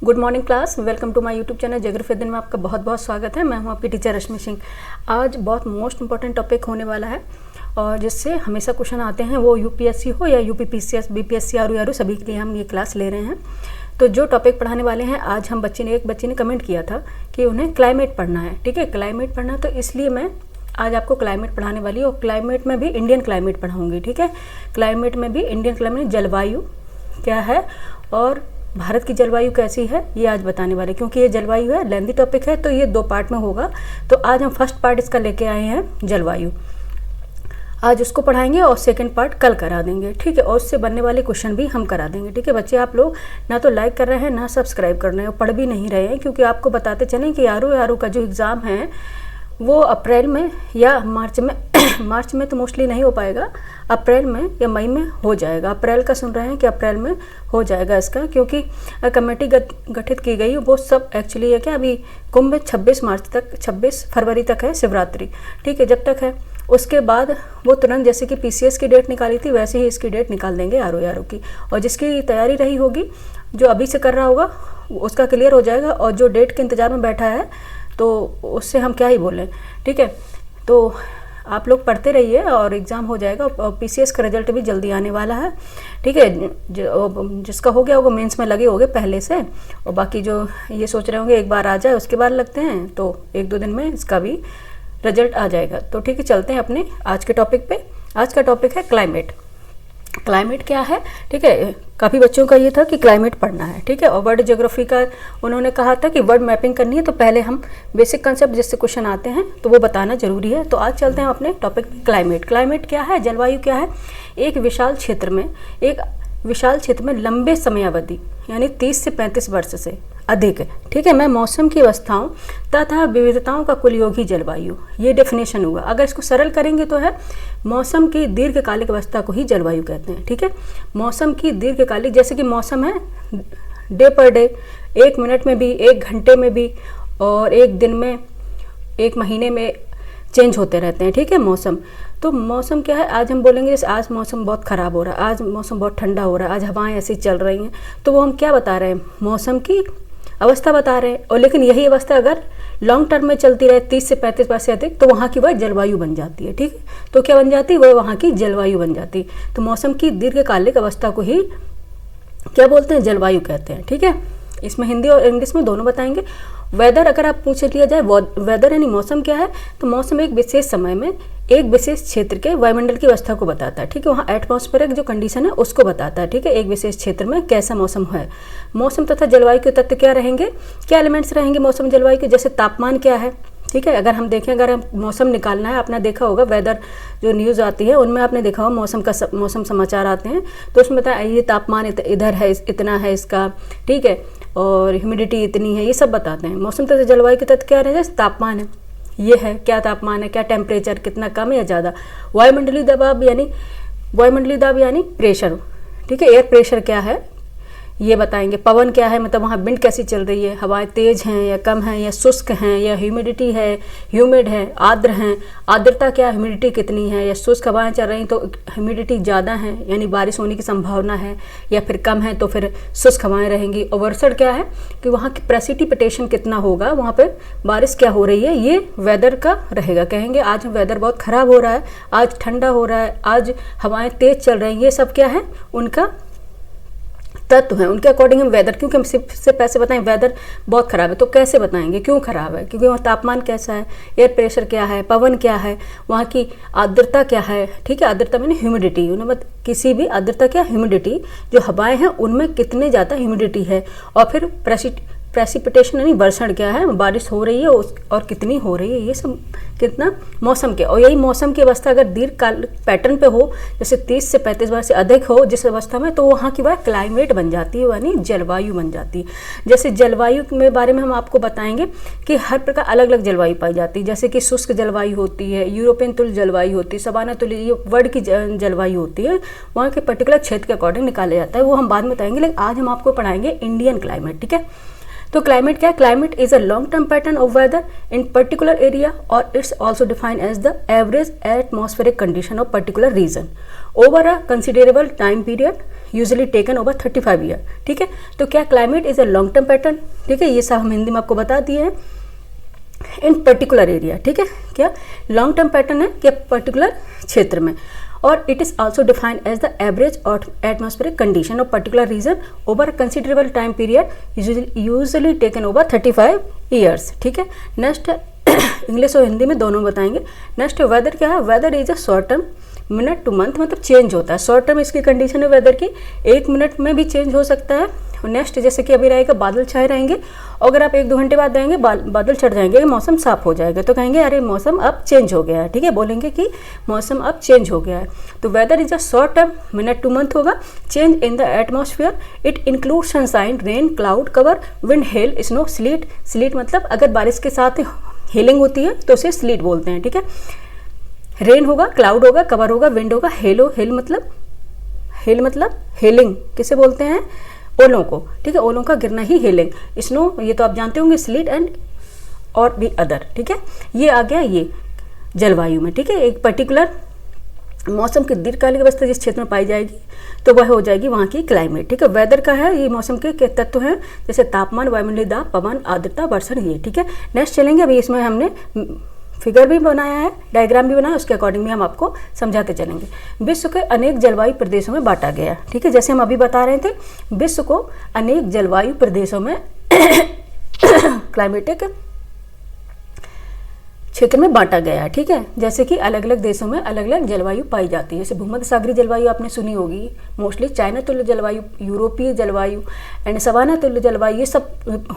Good morning class, welcome to my YouTube channel geography दिन में आपका बहुत बहुत स्वागत है। मैं हूं आपकी टीचर रश्मि सिंह। आज बहुत मोस्ट इंपॉर्टेंट टॉपिक होने वाला है और जिससे हमेशा क्वेश्चन आते हैं, वो यूपीएससी हो या यूपीपीसीएस, बीपीएससी, आरओ सभी के लिए हम ये क्लास ले रहे हैं। तो जो टॉपिक पढ़ाने वाले हैं आज हम एक बच्चे ने कमेंट किया था कि उन्हें क्लाइमेट पढ़ना है। ठीक है, क्लाइमेट पढ़ना, तो इसलिए मैं आज आपको क्लाइमेट पढ़ाने वाली हूँ। और क्लाइमेट में भी इंडियन क्लाइमेट पढ़ाऊँगी। ठीक है, क्लाइमेट में भी इंडियन क्लाइमेट, जलवायु क्या है और भारत की जलवायु कैसी है, ये आज बताने वाले। क्योंकि ये जलवायु है, लेंथी टॉपिक है, तो ये 2 पार्ट में होगा। तो आज हम फर्स्ट पार्ट इसका लेके आए हैं जलवायु, आज उसको पढ़ाएंगे और सेकंड पार्ट कल करा देंगे। ठीक है, और उससे बनने वाले क्वेश्चन भी हम करा देंगे। ठीक है बच्चे, आप लोग ना तो लाइक कर रहे हैं ना सब्सक्राइब कर रहे हैं और पढ़ भी नहीं रहे हैं, क्योंकि आपको बताते चलें कि आरओ का जो एग्ज़ाम है वो अप्रैल में या मार्च में मार्च में तो मोस्टली नहीं हो पाएगा, अप्रैल में या मई में हो जाएगा। अप्रैल का सुन रहे हैं कि अप्रैल में हो जाएगा इसका, क्योंकि कमेटी गठित की गई। वो सब एक्चुअली है क्या, अभी कुंभ 26 फरवरी तक है शिवरात्रि। ठीक है, जब तक है उसके बाद वो तुरंत, जैसे कि पीसीएस की डेट निकाली थी वैसे ही इसकी डेट निकाल देंगे आरओ की। और जिसकी तैयारी रही होगी, जो अभी से कर रहा होगा उसका क्लियर हो जाएगा, और जो डेट के इंतज़ार में बैठा है तो उससे हम क्या ही बोलें। ठीक है, तो आप लोग पढ़ते रहिए और एग्ज़ाम हो जाएगा। और पीसीएस का रिजल्ट भी जल्दी आने वाला है। ठीक है, जिसका हो गया होगा मेंस में लगे होंगे पहले से, और बाकी जो ये सोच रहे होंगे एक बार आ जाए उसके बाद लगते हैं, तो 1-2 दिन में इसका भी रिजल्ट आ जाएगा। तो ठीक है, चलते हैं अपने आज के टॉपिक पे। आज का टॉपिक है क्लाइमेट। क्लाइमेट क्या है? ठीक है, काफ़ी बच्चों का ये था कि क्लाइमेट पढ़ना है। ठीक है, और वर्ल्ड ज्योग्राफी का उन्होंने कहा था कि वर्ल्ड मैपिंग करनी है, तो पहले हम बेसिक कंसेप्ट जिससे क्वेश्चन आते हैं तो वो बताना जरूरी है। तो आज चलते हैं अपने टॉपिक में। क्लाइमेट, क्लाइमेट क्या है, जलवायु क्या है? एक विशाल क्षेत्र में लंबे समयावधि यानी 30 से 35 वर्ष से अधिक, ठीक है, मैं मौसम की अवस्थाओं तथा विविधताओं का कुल योग ही जलवायु, ये डेफिनेशन हुआ। अगर इसको सरल करेंगे तो है मौसम की दीर्घकालिक अवस्था को ही जलवायु कहते हैं। ठीक है, मौसम की दीर्घकालिक, जैसे कि मौसम है डे पर डे, 1 मिनट में भी, 1 घंटे में भी, और 1 दिन में, 1 महीने में चेंज होते रहते हैं। ठीक है, मौसम, तो मौसम क्या है, आज हम बोलेंगे जैसे आज मौसम बहुत ख़राब हो रहा है, आज मौसम बहुत ठंडा हो रहा है, आज हवाएं ऐसी चल रही हैं, तो वो हम क्या बता रहे हैं, मौसम की अवस्था बता रहे हैं। और लेकिन यही अवस्था अगर लॉन्ग टर्म में चलती रहे 30 से 35 वर्ष से अधिक, तो वहाँ की वह जलवायु बन जाती है। ठीक है, तो क्या बन जाती है, वह वहाँ की जलवायु बन जाती है। तो मौसम की दीर्घकालिक अवस्था को ही क्या बोलते हैं, जलवायु कहते हैं। ठीक है, इसमें हिंदी और इंग्लिश में दोनों बताएंगे। वेदर, अगर आप पूछ लिया जाए वेदर यानी मौसम क्या है, तो मौसम एक विशेष समय में एक विशेष क्षेत्र के वायुमंडल की अवस्था को बताता है। ठीक है, वहाँ एटमॉस्फेरिक जो कंडीशन है उसको बताता है। ठीक है, एक विशेष क्षेत्र में कैसा मौसम है। मौसम तथा जलवायु के तत्व क्या रहेंगे, क्या एलिमेंट्स रहेंगे मौसम जलवायु के, जैसे तापमान क्या है। ठीक है, अगर हम देखें, अगर हम मौसम निकालना है, आपने देखा होगा वेदर जो न्यूज़ आती है उनमें आपने देखा होगा मौसम समाचार आते हैं, तो उसमें बताया ये तापमान इधर है, इतना है इसका। ठीक है, और ह्यूमिडिटी इतनी है, ये सब बताते हैं। मौसम तथा जलवायु के तत्व क्या रहे, जैसे तापमान है, ये है, क्या तापमान है, क्या टेम्परेचर, कितना कम है या ज़्यादा। वायुमंडलीय दबाव यानी प्रेशर। ठीक है, एयर प्रेशर क्या है ये बताएंगे। पवन क्या है, मतलब वहाँ विंड कैसी चल रही है, हवाएं तेज हैं या कम हैं या शुष्क हैं, या ह्यूमिडिटी है, ह्यूमिड है, आर्द्र हैं, आर्द्रता क्या, ह्यूमिडिटी कितनी है, या शुष्क हवाएं चल रही तो ह्यूमिडिटी ज़्यादा है यानी बारिश होने की संभावना है, या फिर कम है तो फिर शुष्क हवाएं रहेंगी। और वर्षण क्या है कि वहाँ की प्रेसिपिटेशन कितना होगा, वहाँ पर बारिश क्या हो रही है, ये वेदर का रहेगा। कहेंगे आज वेदर बहुत ख़राब हो रहा है, आज ठंडा हो रहा है, आज हवाएँ तेज़ चल रही हैं, ये सब क्या है, उनका तत्व है, उनके अकॉर्डिंग हम वेदर, क्योंकि हम सिर्फ पैसे बताएं वेदर बहुत ख़राब है, तो कैसे बताएंगे क्यों ख़राब है, क्योंकि वहाँ तापमान कैसा है, एयर प्रेशर क्या है, पवन क्या है, वहाँ की आर्द्रता क्या है। ठीक है, आर्द्रता मैंने ह्यूमिडिटी, उन्हें किसी भी आर्द्रता क्या, ह्यूमिडिटी, जो हवाएं हैं उनमें कितने ज़्यादा ह्यूमिडिटी है। और फिर प्रेसिपिटेशन यानी वर्षण क्या है, बारिश हो रही है और कितनी हो रही है, ये सब कितना मौसम के। और यही मौसम की अवस्था अगर दीर्घकाल पैटर्न पे हो, जैसे 30 से 35 वर्ष से अधिक हो जिस अवस्था में, तो वहाँ की वह क्लाइमेट बन जाती है, यानी जलवायु बन जाती है। जैसे जलवायु के बारे में हम आपको बताएंगे कि हर प्रकार अलग अलग जलवायु पाई जाती है, जैसे कि शुष्क जलवायु होती है, यूरोपियन तुल्य जलवायु होती है, सवाना तुल्य, ये वर्ल्ड की जलवायु होती है, वहाँ के पर्टिकुलर क्षेत्र के अकॉर्डिंग निकाला जाता है, वो हम बाद में बताएंगे। लेकिन आज हम आपको पढ़ाएंगे इंडियन क्लाइमेट। ठीक है, तो क्लाइमेट क्या है? Climate is a long term pattern of weather in particular area और it's also defined as the average atmospheric condition of particular region over a considerable time period usually taken over 35 year. ठीक है, तो क्या climate is a long term pattern. ठीक है, ये सब हम हिंदी में आपको बता दिए हैं। इन पर्टिकुलर एरिया, ठीक है, क्या लॉन्ग टर्म पैटर्न है क्या पर्टिकुलर क्षेत्र में, और it is also defined as the average और atmospheric condition of particular region over considerable time period usually taken over 35 years. ठीक है, नेक्स्ट इंग्लिश और हिंदी में दोनों बताएंगे। नेक्स्ट वेदर क्या है? Weather is a short term minute to month, मतलब चेंज होता है। शॉर्ट टर्म इसकी कंडीशन है वेदर की, 1 मिनट में भी चेंज हो सकता है। नेक्स्ट जैसे कि अभी रहेगा बादल छाए रहेंगे, अगर आप 1-2 घंटे बाद जाएंगे बादल छट जाएंगे, मौसम साफ हो जाएगा, तो कहेंगे अरे मौसम अब चेंज हो गया है। ठीक है, बोलेंगे कि मौसम अब चेंज हो गया है। तो weather is a short term minute to month होगा। Change in the atmosphere it include sunshine, rain, cloud cover, wind, hail, snow, sleet. Sleet मतलब अगर बारिश के साथ हेलिंग होती है तो उसे स्लीट बोलते हैं। ठीक है, रेन होगा, क्लाउड होगा, कवर होगा, विंड होगा, हेल मतलब हेलिंग किसे बोलते हैं? ओलों को। ठीक है, ओलों का गिरना ही हेलिंग। स्नो ये तो आप जानते होंगे, स्लीट एंड और भी अदर। ठीक है, ये आ गया ये जलवायु में। ठीक है, एक पर्टिकुलर मौसम की दीर्घकालिक अवस्था जिस क्षेत्र में पाई जाएगी तो वह हो जाएगी वहाँ की क्लाइमेट। ठीक है, वेदर का है ये मौसम के तत्व हैं जैसे तापमान, वायुमंडलीय दाब, पवन, आर्द्रता, वर्षण, ये। ठीक है, नेक्स्ट चलेंगे। अभी इसमें हमने फिगर भी बनाया है, डायग्राम भी बनाया, उसके अकॉर्डिंग भी हम आपको समझाते चलेंगे। विश्व के अनेक जलवायु प्रदेशों में बांटा गया। ठीक है, जैसे हम अभी बता रहे थे, विश्व को अनेक जलवायु प्रदेशों में क्लाइमेटिक क्षेत्र में बांटा गया है। ठीक है, जैसे कि अलग अलग देशों में अलग अलग जलवायु पाई जाती है। जैसे भूमध्य सागरीय जलवायु आपने सुनी होगी मोस्टली, चाइना तुल्य जलवायु, यूरोपीय जलवायु एंड सवाना तुल्य जलवायु, ये सब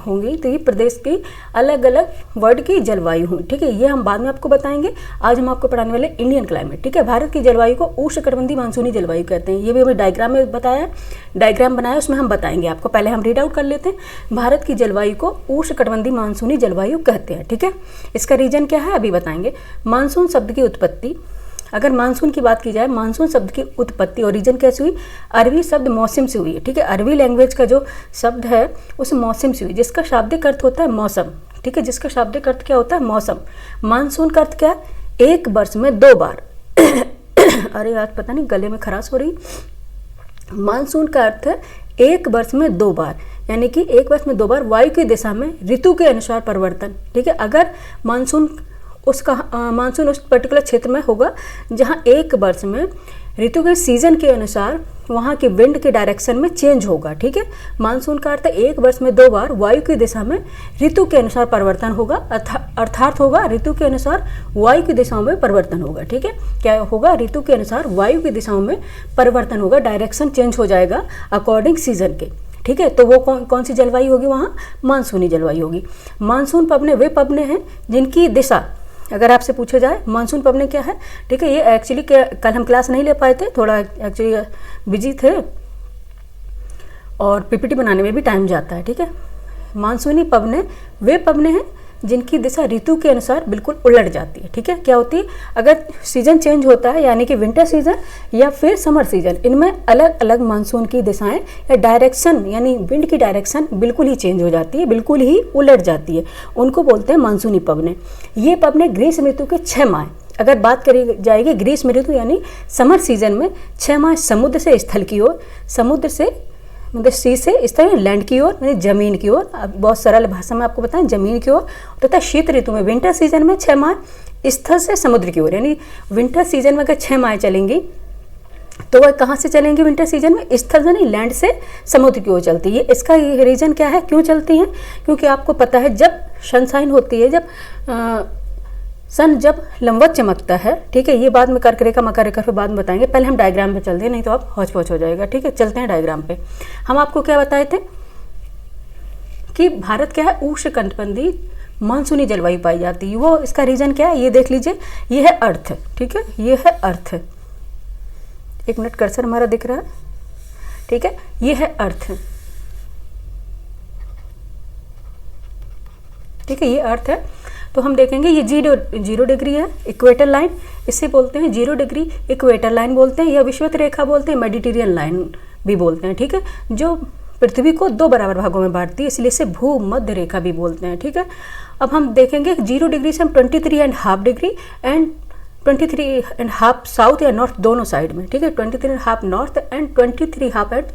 होंगी। तो ये प्रदेश की अलग अलग वर्ड की जलवायु होंगी। ठीक है, ये हम बाद में आपको बताएंगे। आज हम आपको पढ़ाने वाले इंडियन क्लाइमेट। ठीक है, भारत की जलवायु को उष्णकटिबंधीय मानसूनी जलवायु कहते हैं। ये भी हमें डायग्राम में बताया, डायग्राम बनाया, उसमें हम बताएंगे आपको। पहले हम रीड आउट कर लेते हैं। भारत की जलवायु को उष्णकटिबंधीय मानसूनी जलवायु कहते हैं। ठीक है, इसका रीजन क्या है अभी बताएंगे। मानसून शब्द की उत्पत्ति, अगर मानसून की बात की जाए, मानसून शब्द की उत्पत्ति और रीजन कैसे हुई? अरबी शब्द मौसम से हुई है। ठीक है, अरबी लैंग्वेज का जो शब्द है उस मौसम से हुई, जिसका शाब्दिक अर्थ होता है मौसम। ठीक है, जिसका शाब्दिक अर्थ क्या होता है? मौसम। मानसून का अर्थ क्या है? एक वर्ष में 2 बार अरे आज पता नहीं गले में खराश हो रही। मानसून का अर्थ है एक वर्ष में 2 बार, यानी कि एक वर्ष में 2 बार वायु की दिशा में ऋतु के अनुसार परिवर्तन। ठीक है, अगर मानसून मानसून उस पर्टिकुलर क्षेत्र में होगा जहां एक वर्ष में ऋतु के सीजन के अनुसार वहां के विंड के डायरेक्शन में चेंज होगा। ठीक है, मानसून का अर्थ एक वर्ष में 2 बार वायु की दिशा में ऋतु के अनुसार परिवर्तन होगा, अर्थात होगा ऋतु के अनुसार वायु की दिशाओं में परिवर्तन होगा। ठीक है, क्या होगा? ऋतु के अनुसार वायु की दिशाओं में परिवर्तन होगा, डायरेक्शन चेंज हो जाएगा अकॉर्डिंग सीजन के। ठीक है, तो वो कौन सी जलवायु होगी? वहाँ मानसूनी जलवायु होगी। मानसून पवने वे पवने हैं जिनकी दिशा, अगर आपसे पूछा जाए मानसून पवने क्या है। ठीक है, ये एक्चुअली कल हम क्लास नहीं ले पाए थे, थोड़ा एक्चुअली बिजी थे और पीपीटी बनाने में भी टाइम जाता है। ठीक है, मानसूनी पवने वे पवने हैं जिनकी दिशा ऋतु के अनुसार बिल्कुल उलट जाती है। ठीक है, क्या होती है? अगर सीजन चेंज होता है यानी कि विंटर सीजन या फिर समर सीजन, इनमें अलग अलग मानसून की दिशाएं या डायरेक्शन यानी विंड की डायरेक्शन बिल्कुल ही चेंज हो जाती है, बिल्कुल ही उलट जाती है, उनको बोलते हैं मानसूनी पवने। ये पवने ग्रीष्म ऋतु के 6 माह, अगर बात करी जाएगी ग्रीष्म ऋतु यानी समर सीजन में 6 माह समुद्र से स्थल की ओर, समुद्र से मतलब सी से इस तरह लैंड की ओर यानी जमीन की ओर, अब बहुत सरल भाषा में आपको बताएं, जमीन की ओर तथा शीत ऋतु में विंटर सीजन में 6 माह स्थल से समुद्र की ओर, यानी विंटर सीजन में अगर 6 माह चलेंगी तो वह कहाँ से चलेंगी? विंटर सीजन में स्थल से नहीं, लैंड से समुद्र की ओर चलती है। इसका रीजन क्या है, क्यों चलती हैं? क्योंकि आपको पता है जब सनशाइन होती है, जब सन जब लंबवत चमकता है। ठीक है, ये बाद में कर्क रेखा मकर रेखा फिर बाद में बताएंगे, पहले हम डायग्राम पे चलते हैं, नहीं तो आप हौच पौच हो जाएगा। ठीक है, चलते हैं डायग्राम पे। हम आपको क्या बताए थे कि भारत क्या है? उष्णकटिबंधीय मानसूनी जलवायु पाई जाती है। वो इसका रीजन क्या है ये देख लीजिए, ये है अर्थ। ठीक है, ये है अर्थ, 1 मिनट कर्सर हमारा दिख रहा है। ठीक है, ये है अर्थ। ठीक है, ये अर्थ है। तो हम देखेंगे ये 0 डिग्री है, इक्वेटर लाइन इसे बोलते हैं, 0 डिग्री इक्वेटर लाइन बोलते हैं, या विषुवत रेखा बोलते हैं, मेडिटेरियन लाइन भी बोलते हैं। ठीक है, जो पृथ्वी को 2 बराबर भागों में बांटती है, इसलिए इसे भूमध्य रेखा भी बोलते हैं। ठीक है, अब हम देखेंगे 0 डिग्री से हम 23.5 डिग्री एंड 23.5 साउथ या नॉर्थ दोनों साइड में। ठीक है, 23.5 नॉर्थ एंड 23.5 एट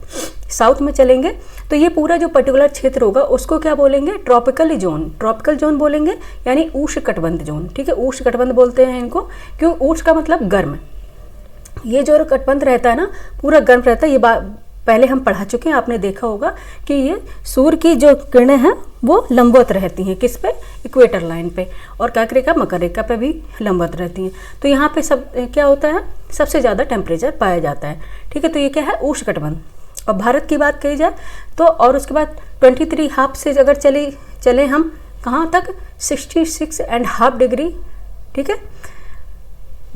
साउथ में चलेंगे तो ये पूरा जो पर्टिकुलर क्षेत्र होगा उसको क्या बोलेंगे, ट्रॉपिकल जोन। ट्रॉपिकल जोन बोलेंगे यानी उष्णकटिबंध जोन। ठीक है, उष्णकटिबंध बोलते हैं इनको, क्यों, उष्ण का मतलब गर्म। ये जो कटिबंध रहता है ना पूरा गर्म रहता है। ये पहले हम पढ़ा चुके हैं, आपने देखा होगा कि ये सूर्य की जो किरणें हैं वो लंबवत रहती हैं, किस पे, इक्वेटर लाइन पे, और कर्क रेखा मकर रेखा पे भी लंबवत रहती हैं। तो यहाँ पे सब क्या होता है, सबसे ज़्यादा टेम्परेचर पाया जाता है। ठीक है, तो ये क्या है, उष्णकटिबंध। और भारत की बात कही जाए तो, और उसके बाद 23.5 से अगर चले हम कहाँ तक, 66.5 डिग्री। ठीक है,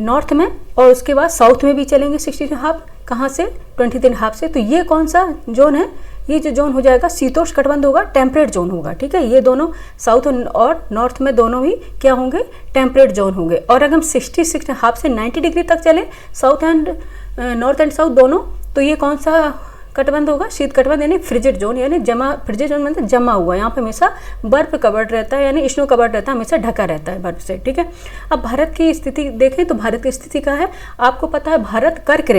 नॉर्थ में, और उसके बाद साउथ में भी चलेंगे 60.5, कहाँ से, 23.5 से। तो ये कौन सा जोन है, ये जो जोन हो जाएगा शीतोष्ण कटिबंध होगा, टेम्परेट जोन होगा। ठीक है, ये दोनों साउथ और नॉर्थ में दोनों ही क्या होंगे, टेम्परेट जोन होंगे। और अगर हम 66.5 से 90 डिग्री तक चले, south and north and south दोनों, तो ये कौन सा कटिबंध होगा, शीत कटिबंध यानी फ्रिजिड जोन, यानी फ्रिजिड जोन मतलब जमा हुआ। यहाँ पे हमेशा बर्फ कवर्ड रहता है, यानी स्नो कवर्ड रहता है, हमेशा ढका रहता है बर्फ से। ठीक है, अब भारत की स्थिति देखें तो भारत की स्थिति क्या है, आपको पता है भारत कर्क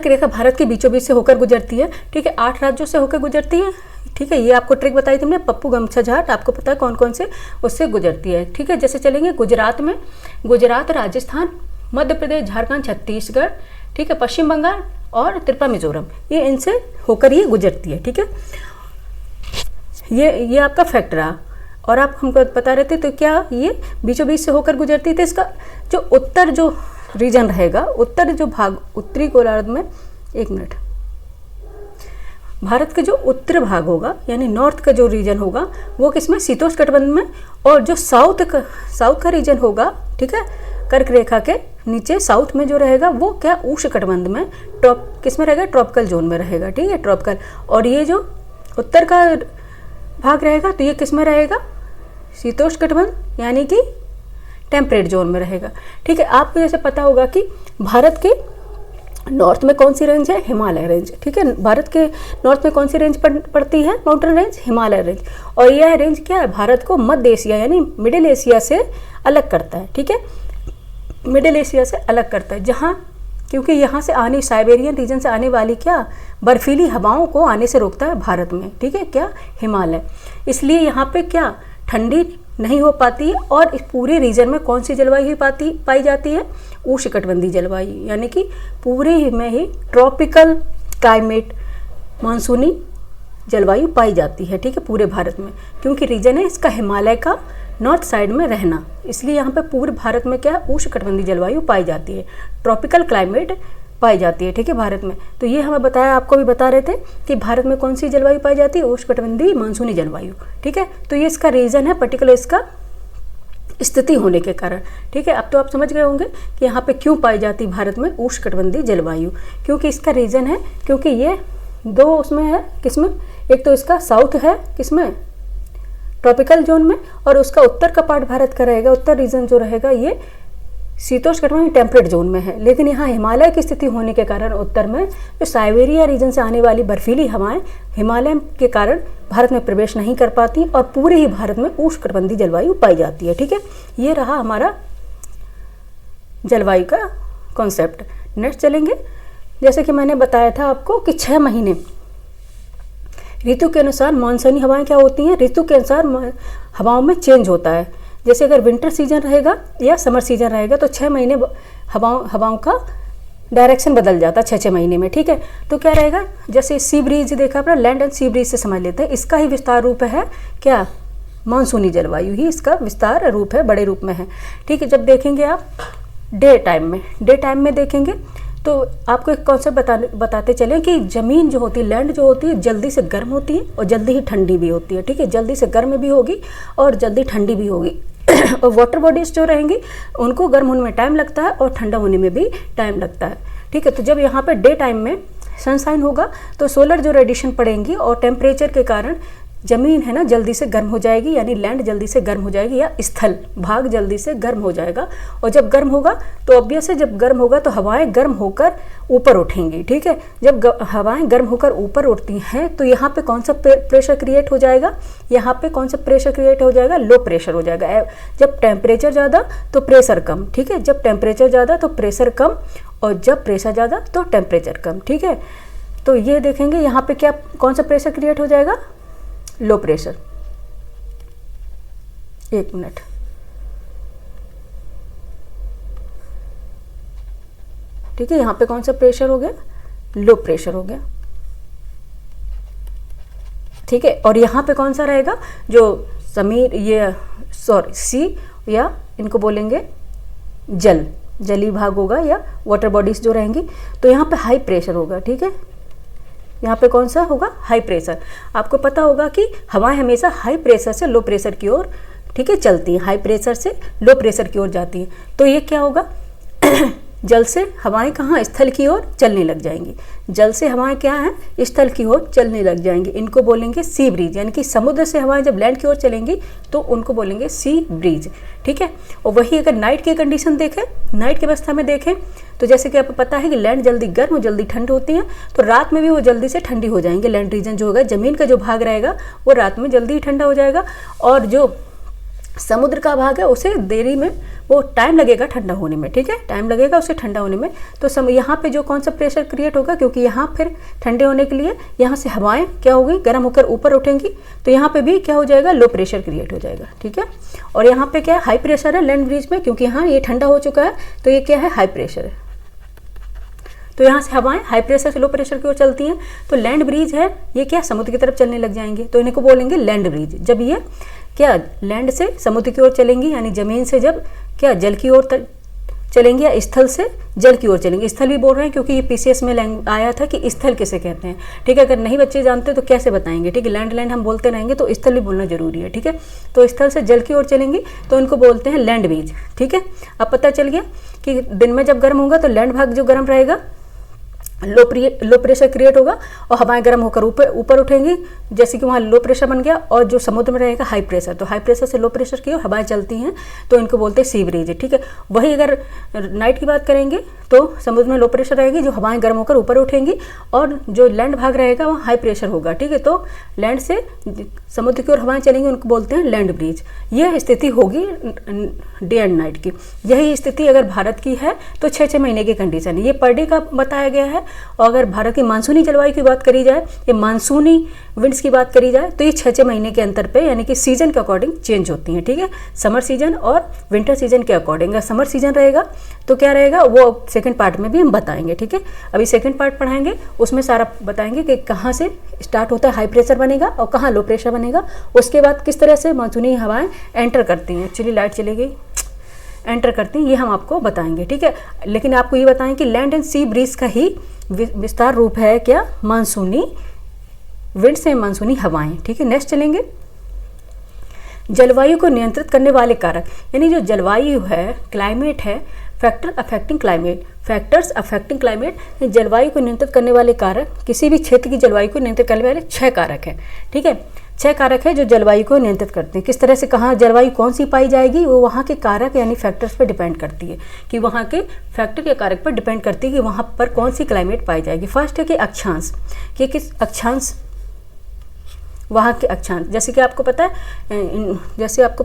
रेखा भारत के बीचों बीच से होकर गुजरती है। ठीक है, 8 राज्यों से होकर गुजरती है। ठीक है, ये आपको ट्रिक बताई तुमने, पप्पू गमछा झाट, आपको पता है कौन कौन से उससे गुजरती है। ठीक है, जैसे चलेंगे गुजरात में, गुजरात, राजस्थान, मध्य प्रदेश, झारखंड, छत्तीसगढ़, ठीक है, पश्चिम बंगाल और त्रिपुरा, मिजोरम, ये इनसे होकर ये गुजरती है। ठीक है, ये आपका फैक्ट रहा। और आप हमको बता रहे थे तो क्या ये बीचों बीच से होकर गुजरती थी। इसका जो उत्तर जो रीजन रहेगा, उत्तर जो भाग, उत्तरी गोलार्ध में, एक मिनट, भारत का जो उत्तर भाग होगा यानी नॉर्थ का जो रीजन होगा वो किसमें, शीतोष्ण कटिबंध में। और जो साउथ का रीजन होगा, ठीक है, कर्क रेखा के नीचे साउथ में जो रहेगा वो क्या, उष्णकटिबंध में, किस में रहेगा, ट्रॉपिकल जोन में रहेगा। ठीक है, ट्रॉपिकल। और ये जो उत्तर का भाग रहेगा तो ये किस में रहेगा, शीतोष्ण कटिबंध यानी कि टेम्परेट जोन में रहेगा। ठीक है, आपको जैसे पता होगा कि भारत के नॉर्थ में कौन सी रेंज है, हिमालय रेंज। ठीक है, भारत के नॉर्थ में कौन सी रेंज पड़ती है, माउंटेन रेंज, हिमालय रेंज। और यह रेंज क्या है, भारत को मध्य एशिया यानी मिडिल एशिया से अलग करता है। ठीक है, मिडिल एशिया से अलग करता है, जहाँ क्योंकि यहाँ से आने, साइबेरियन रीजन से आने वाली क्या, बर्फीली हवाओं को आने से रोकता है भारत में। ठीक है, क्या, हिमालय। इसलिए यहाँ पे क्या, ठंडी नहीं हो पाती है। और इस पूरे रीजन में कौन सी जलवायु पाई जाती है, उष्णकटिबंधीय जलवायु, यानी कि पूरे में ही ट्रॉपिकल क्लाइमेट, मानसूनी जलवायु पाई जाती है। ठीक है, पूरे भारत में, क्योंकि रीजन है इसका हिमालय का नॉर्थ साइड में रहना, इसलिए यहाँ पे पूरे भारत में क्या, उष्णकटिबंधीय जलवायु पाई जाती है, ट्रॉपिकल क्लाइमेट पाई जाती है। ठीक है, भारत में। तो ये हमें बताया, आपको भी बता रहे थे कि भारत में कौन सी जलवायु पाई जाती है, उष्णकटिबंधीय मानसूनी जलवायु। ठीक है, तो ये इसका रीजन है, पर्टिकुलर इसका स्थिति होने के कारण। ठीक है, अब तो आप समझ गए होंगे कि यहाँ पे क्यों पाई जाती है भारत में उष्णकटिबंधीय जलवायु, क्योंकि इसका रीजन है, क्योंकि ये दो उसमें है, किसमें, एक तो इसका साउथ है किसमें, ट्रॉपिकल जोन में, और उसका उत्तर का पार्ट भारत का रहेगा, उत्तर रीजन जो रहेगा ये शीतोष्ण कटिबंधीय टेम्परेट जोन में है। लेकिन यहाँ हिमालय की स्थिति होने के कारण उत्तर में जो साइबेरिया रीजन से आने वाली बर्फीली हवाएं हिमालय के कारण भारत में प्रवेश नहीं कर पाती और पूरे ही भारत में उष्णकटिबंधीय जलवायु पाई जाती है। ठीक है, ये रहा हमारा जलवायु का कॉन्सेप्ट। नेक्स्ट चलेंगे, जैसे कि मैंने बताया था आपको कि 6 महीने ऋतु के अनुसार मानसूनी हवाएं क्या होती हैं, ऋतु के अनुसार हवाओं में चेंज होता है। जैसे अगर विंटर सीजन रहेगा या समर सीजन रहेगा तो 6 महीने हवाओं का डायरेक्शन बदल जाता है 6-6 महीने में। ठीक है, तो क्या रहेगा, जैसे सी ब्रीज देखा अपना, लैंड एंड सी ब्रीज से समझ लेते हैं, इसका ही विस्तार रूप है क्या, मानसूनी जलवायु ही इसका विस्तार रूप है, बड़े रूप में है। ठीक है, जब देखेंगे आप डे टाइम में देखेंगे तो आपको एक कॉन्सेप्ट बताते चलें कि ज़मीन जो होती है, लैंड जो होती है, जल्दी से गर्म होती है और जल्दी ही ठंडी भी होती है। ठीक है, जल्दी से गर्म भी होगी और जल्दी ठंडी भी होगी और वाटर बॉडीज जो रहेंगी उनको गर्म होने में टाइम लगता है और ठंडा होने में भी टाइम लगता है। ठीक है, तो जब यहाँ पे डे टाइम में सनशाइन होगा तो सोलर जो रेडिएशन पड़ेंगी और टेम्परेचर के कारण जमीन है ना जल्दी से गर्म हो जाएगी, यानी लैंड जल्दी से गर्म हो जाएगी, या स्थल भाग जल्दी से गर्म हो जाएगा। और जब गर्म होगा तो ऑब्वियस है, जब गर्म होगा तो हवाएं गर्म होकर ऊपर उठेंगी, ठीक है। जब हवाएं गर्म होकर ऊपर उठती हैं तो यहाँ पे कौन सा प्रेशर क्रिएट हो जाएगा, यहाँ पे कौन सा प्रेशर क्रिएट हो जाएगा, लो प्रेशर हो जाएगा। जब टेम्परेचर ज़्यादा तो प्रेशर कम, ठीक है, जब टेम्परेचर ज़्यादा तो प्रेशर कम, और जब प्रेशर ज़्यादा तो टेम्परेचर कम, ठीक है। तो ये देखेंगे यहाँ पे क्या कौन सा प्रेशर क्रिएट हो जाएगा, लो प्रेशर। एक मिनट, ठीक है, यहाँ पे कौन सा प्रेशर हो गया, लो प्रेशर हो गया, ठीक है। और यहाँ पे कौन सा रहेगा, जो समीर ये सॉरी सी, या इनको बोलेंगे जली भाग होगा, या वाटर बॉडीज जो रहेंगी, तो यहाँ पे हाई प्रेशर होगा, ठीक है। यहाँ पे कौन सा होगा, हाई प्रेशर। आपको पता होगा कि हवाएं हमेशा हाई प्रेशर से लो प्रेशर की ओर, ठीक है, चलती हैं, हाई प्रेशर से लो प्रेशर की ओर जाती हैं। तो ये क्या होगा जल से हवाएं कहाँ, स्थल की ओर चलने लग जाएंगी। जल से हवाएं क्या हैं, स्थल की ओर चलने लग जाएंगी। इनको बोलेंगे सी ब्रीज, यानी कि समुद्र से हवाएं जब लैंड की ओर चलेंगी तो उनको बोलेंगे सी ब्रीज, ठीक है। और वही अगर नाइट की कंडीशन देखें, नाइट की अवस्था में देखें, तो जैसे कि आपको पता है कि लैंड जल्दी गर्म और जल्दी ठंड होती है, तो रात में भी वो जल्दी से ठंडी हो जाएंगे। लैंड रीजन जो होगा, जमीन का जो भाग रहेगा वो रात में जल्दी ही ठंडा हो जाएगा, और जो समुद्र का भाग है उसे देरी में, वो टाइम लगेगा ठंडा होने में, ठीक है, टाइम लगेगा उसे ठंडा होने में। तो यहाँ पे जो कौन सा प्रेशर क्रिएट होगा, क्योंकि यहाँ फिर ठंडे होने के लिए यहाँ से हवाएं क्या होगी, गर्म होकर ऊपर उठेंगी, तो यहाँ पे भी क्या हो जाएगा, लो प्रेशर क्रिएट हो जाएगा, ठीक है। और यहाँ पे क्या है, हाई प्रेशर है लैंड ब्रिज में, क्योंकि यहाँ ये ठंडा हो चुका है, तो ये क्या है, हाई प्रेशर है। तो यहाँ से हवाएं हाई प्रेशर से लो प्रेशर की ओर चलती हैं, तो लैंड ब्रिज है ये क्या, समुद्र की तरफ चलने लग जाएंगे, तो इनको बोलेंगे लैंड ब्रिज। जब ये क्या लैंड से समुद्र की ओर चलेंगी, यानी जमीन से जब क्या जल की ओर चलेंगे, या स्थल से जल की ओर चलेंगे। स्थल भी बोल रहे हैं क्योंकि ये पीसीएस में आया था कि स्थल किसे कहते हैं, ठीक है। अगर नहीं बच्चे जानते तो कैसे बताएंगे, ठीक है, लैंड हम बोलते रहेंगे तो स्थल भी बोलना जरूरी है, ठीक है। तो स्थल से जल की ओर चलेंगी तो इनको बोलते हैं लैंड ब्रिज, ठीक है। अब पता चल गया कि दिन में जब गर्म होगा तो लैंड भाग जो गर्म रहेगा, लो प्रेशर क्रिएट होगा, और हवाएं गर्म होकर ऊपर उठेंगी, जैसे कि वहाँ लो प्रेशर बन गया, और जो समुद्र में रहेगा हाई प्रेशर, तो हाई प्रेशर से लो प्रेशर की ओर हवाएं चलती हैं, तो इनको बोलते हैं सी ब्रीज, ठीक है। वही अगर नाइट की बात करेंगे तो समुद्र में लो प्रेशर रहेगी, जो हवाएं गर्म होकर ऊपर उठेंगी, और जो लैंड भाग रहेगा वहाँ हाई प्रेशर होगा, ठीक है। तो लैंड से समुद्र की ओर हवाएं चलेंगी, उनको बोलते हैं लैंड ब्रिज। यह स्थिति होगी डे एंड नाइट की। यही स्थिति अगर भारत की है तो 6-6 महीने की कंडीशन है, ये पर डे का बताया गया है। और अगर भारत की मानसूनी जलवायु की बात करी जाए, ये मानसूनी विंड्स की बात करी जाए, तो ये 6-6 महीने के अंतर पे, यानी कि सीजन के अकॉर्डिंग चेंज होती हैं, ठीक है। समर सीजन और विंटर सीजन के अकॉर्डिंग। अगर समर सीजन रहेगा तो क्या रहेगा, वो सेकंड पार्ट में भी हम बताएंगे, ठीक है। अभी सेकंड पार्ट पढ़ाएंगे, उसमें सारा बताएंगे कि कहाँ से स्टार्ट होता है, हाई प्रेशर बनेगा और कहाँ लो प्रेशर बनेगा, उसके बाद किस तरह से मानसूनी हवाएं एंटर करती हैं। एक्चुअली लाइट चली गई, एंटर करती हैं, ये हम आपको बताएंगे, ठीक है। लेकिन आपको ये बताएं कि लैंड एंड सी ब्रीज का ही विस्तार रूप है क्या, मानसूनी विंड से मानसूनी हवाएं, ठीक है। नेक्स्ट चलेंगे, जलवायु को नियंत्रित करने वाले कारक, यानी जो जलवायु है, क्लाइमेट है, फैक्टर्स अफेक्टिंग क्लाइमेट, जलवायु को नियंत्रित करने वाले कारक, किसी भी क्षेत्र की जलवायु को नियंत्रित करने वाले 6 कारक हैं, ठीक है। 6 कारक है जो जलवायु को नियंत्रित करते हैं। किस तरह से कहाँ जलवायु कौन सी पाई जाएगी, वो वहाँ के कारक यानी फैक्टर्स पर डिपेंड करती है, कि वहाँ के फैक्टर के कारक पर डिपेंड करती है कि वहाँ पर कौन सी क्लाइमेट पाई जाएगी। फर्स्ट है कि अक्षांश, कि किस अक्षांश, वहाँ के अक्षांश, जैसे कि आपको पता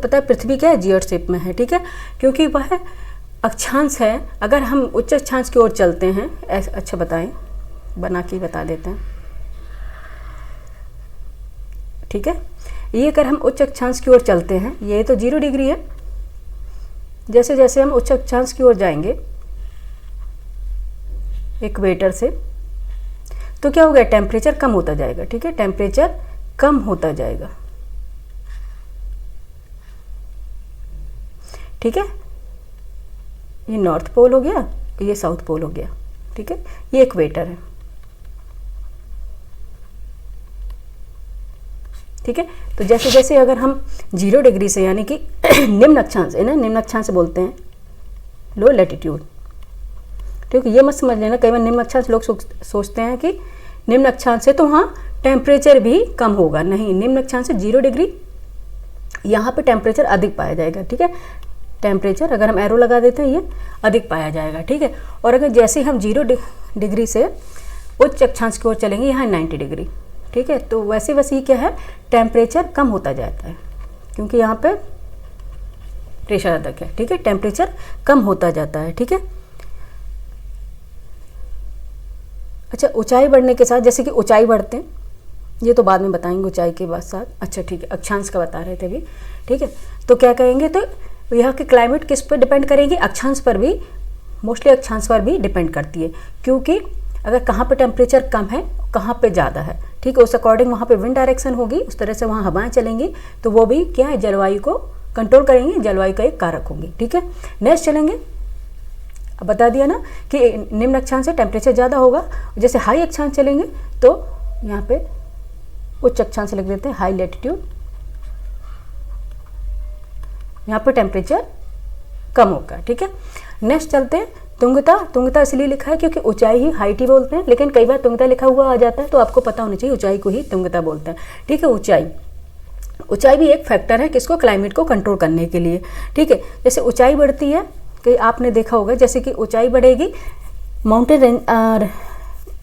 है पृथ्वी क्या है, जियोड शेप में है, ठीक है, क्योंकि वह अक्षांश है। अगर हम उच्च अक्षांश की ओर चलते हैं, अच्छा बताएं, बना के बता देते हैं, ठीक है। ये अगर हम उच्च अक्षांश की ओर चलते हैं, ये तो 0 डिग्री है, जैसे जैसे हम उच्च अक्षांश की ओर जाएंगे इक्वेटर से, तो क्या होगा, टेम्परेचर कम होता जाएगा, ठीक है, टेम्परेचर कम होता जाएगा, ठीक है। ये नॉर्थ पोल हो गया, ये साउथ पोल हो गया, ठीक है, ये इक्वेटर है, ठीक है। तो जैसे जैसे अगर हम 0 डिग्री से, यानी कि निम्न अक्षांश, इन्हें निम्न अक्षांश बोलते हैं, लो लैटिट्यूड, ठीक है। ये मत समझ लेना, कई बार निम्न अक्षांश लोग सोचते हैं कि निम्न अक्षांश है तो वहाँ टेम्परेचर भी कम होगा। नहीं, निम्न अक्षांश से 0 डिग्री, यहाँ पे टेम्परेचर अधिक पाया जाएगा। ठीक है, टेम्परेचर अगर हम एरो लगा देते हैं ये अधिक पाया जाएगा। ठीक है, और अगर जैसे हम 0 डिग्री से उच्च अक्षांश की ओर चलेंगे, यहाँ 90 डिग्री। ठीक है, तो वैसे वैसे ही क्या है, टेम्परेचर कम होता जाता है क्योंकि यहाँ पे प्रेशर अधिक है। ठीक है, टेम्परेचर कम होता जाता है। ठीक है, अच्छा, ऊंचाई बढ़ने के साथ, जैसे कि ऊंचाई बढ़ते हैं, ये तो बाद में बताएंगे ऊंचाई के बाद साथ। अच्छा ठीक है, अक्षांश का बता रहे थे अभी। ठीक है, तो क्या कहेंगे, तो यहाँ की क्लाइमेट किस पर डिपेंड करेगी, अक्षांश पर भी, मोस्टली अक्षांश पर भी डिपेंड करती है, क्योंकि अगर कहाँ पे टेम्परेचर कम है, कहाँ पे ज़्यादा है, ठीक है, उस अकॉर्डिंग वहाँ पे विंड डायरेक्शन होगी, उस तरह से वहाँ हवाएं चलेंगी, तो वो भी क्या है, जलवायु को कंट्रोल करेंगे, जलवायु का एक कारक होंगी। ठीक है, नेक्स्ट चलेंगे। अब बता दिया ना कि निम्न अक्षांश से टेम्परेचर ज़्यादा होगा, जैसे हाई अक्षांश चलेंगे तो यहाँ पे उच्च अक्षांश लिख देते हैं, हाई लैटिट्यूड, यहाँ पे टेम्परेचर कम होगा। ठीक है, नेक्स्ट चलते हैं, तुंगता। तुंगता इसलिए लिखा है क्योंकि ऊंचाई ही हाइट ही बोलते हैं, लेकिन कई बार तुंगता लिखा हुआ आ जाता है, तो आपको पता होना चाहिए ऊंचाई को ही तुंगता बोलते हैं। ठीक है, ऊंचाई भी एक फैक्टर है किसको, क्लाइमेट को कंट्रोल करने के लिए। ठीक है, जैसे ऊंचाई बढ़ती है, कि आपने देखा होगा, जैसे कि ऊंचाई बढ़ेगी, माउंटेन रेंज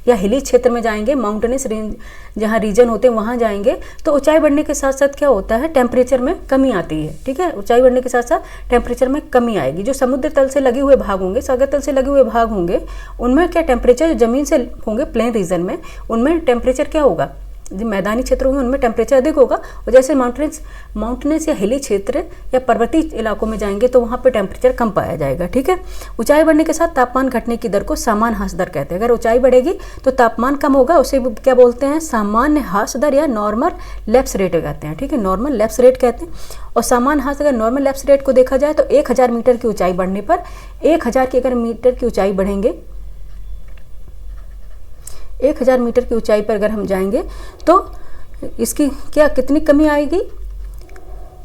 या हिली क्षेत्र में जाएंगे, माउंटेनस रेंज जहाँ रीजन होते हैं वहाँ जाएंगे, तो ऊंचाई बढ़ने के साथ साथ क्या होता है, टेम्परेचर में कमी आती है। ठीक है, ऊंचाई बढ़ने के साथ साथ टेम्परेचर में कमी आएगी। जो समुद्र तल से लगे हुए भाग होंगे, सागर तल से लगे हुए भाग होंगे, उनमें क्या टेम्परेचर, जो जमीन से होंगे प्लेन रीजन में, उनमें टेम्परेचर क्या होगा, जो मैदानी क्षेत्र होंगे उनमें टेम्परेचर अधिक होगा, और जैसे माउंटेनस या हिली क्षेत्र या पर्वतीय इलाकों में जाएंगे तो वहाँ पे टेम्परेचर कम पाया जाएगा। ठीक है, ऊंचाई बढ़ने के साथ तापमान घटने की दर को सामान्य ह्रास दर कहते हैं। अगर ऊंचाई बढ़ेगी तो तापमान कम होगा, उसे क्या बोलते हैं, सामान्य ह्रास दर या नॉर्मल लैप्स रेट कहते हैं। ठीक है, नॉर्मल लैप्स रेट कहते हैं। और सामान्य ह्रास, अगर नॉर्मल लैप्स रेट को देखा जाए तो 1000 मीटर की ऊंचाई बढ़ने पर, 1000 की अगर मीटर की ऊंचाई बढ़ेंगे, 1000 मीटर की ऊंचाई पर अगर हम जाएंगे तो इसकी क्या, कितनी कमी आएगी,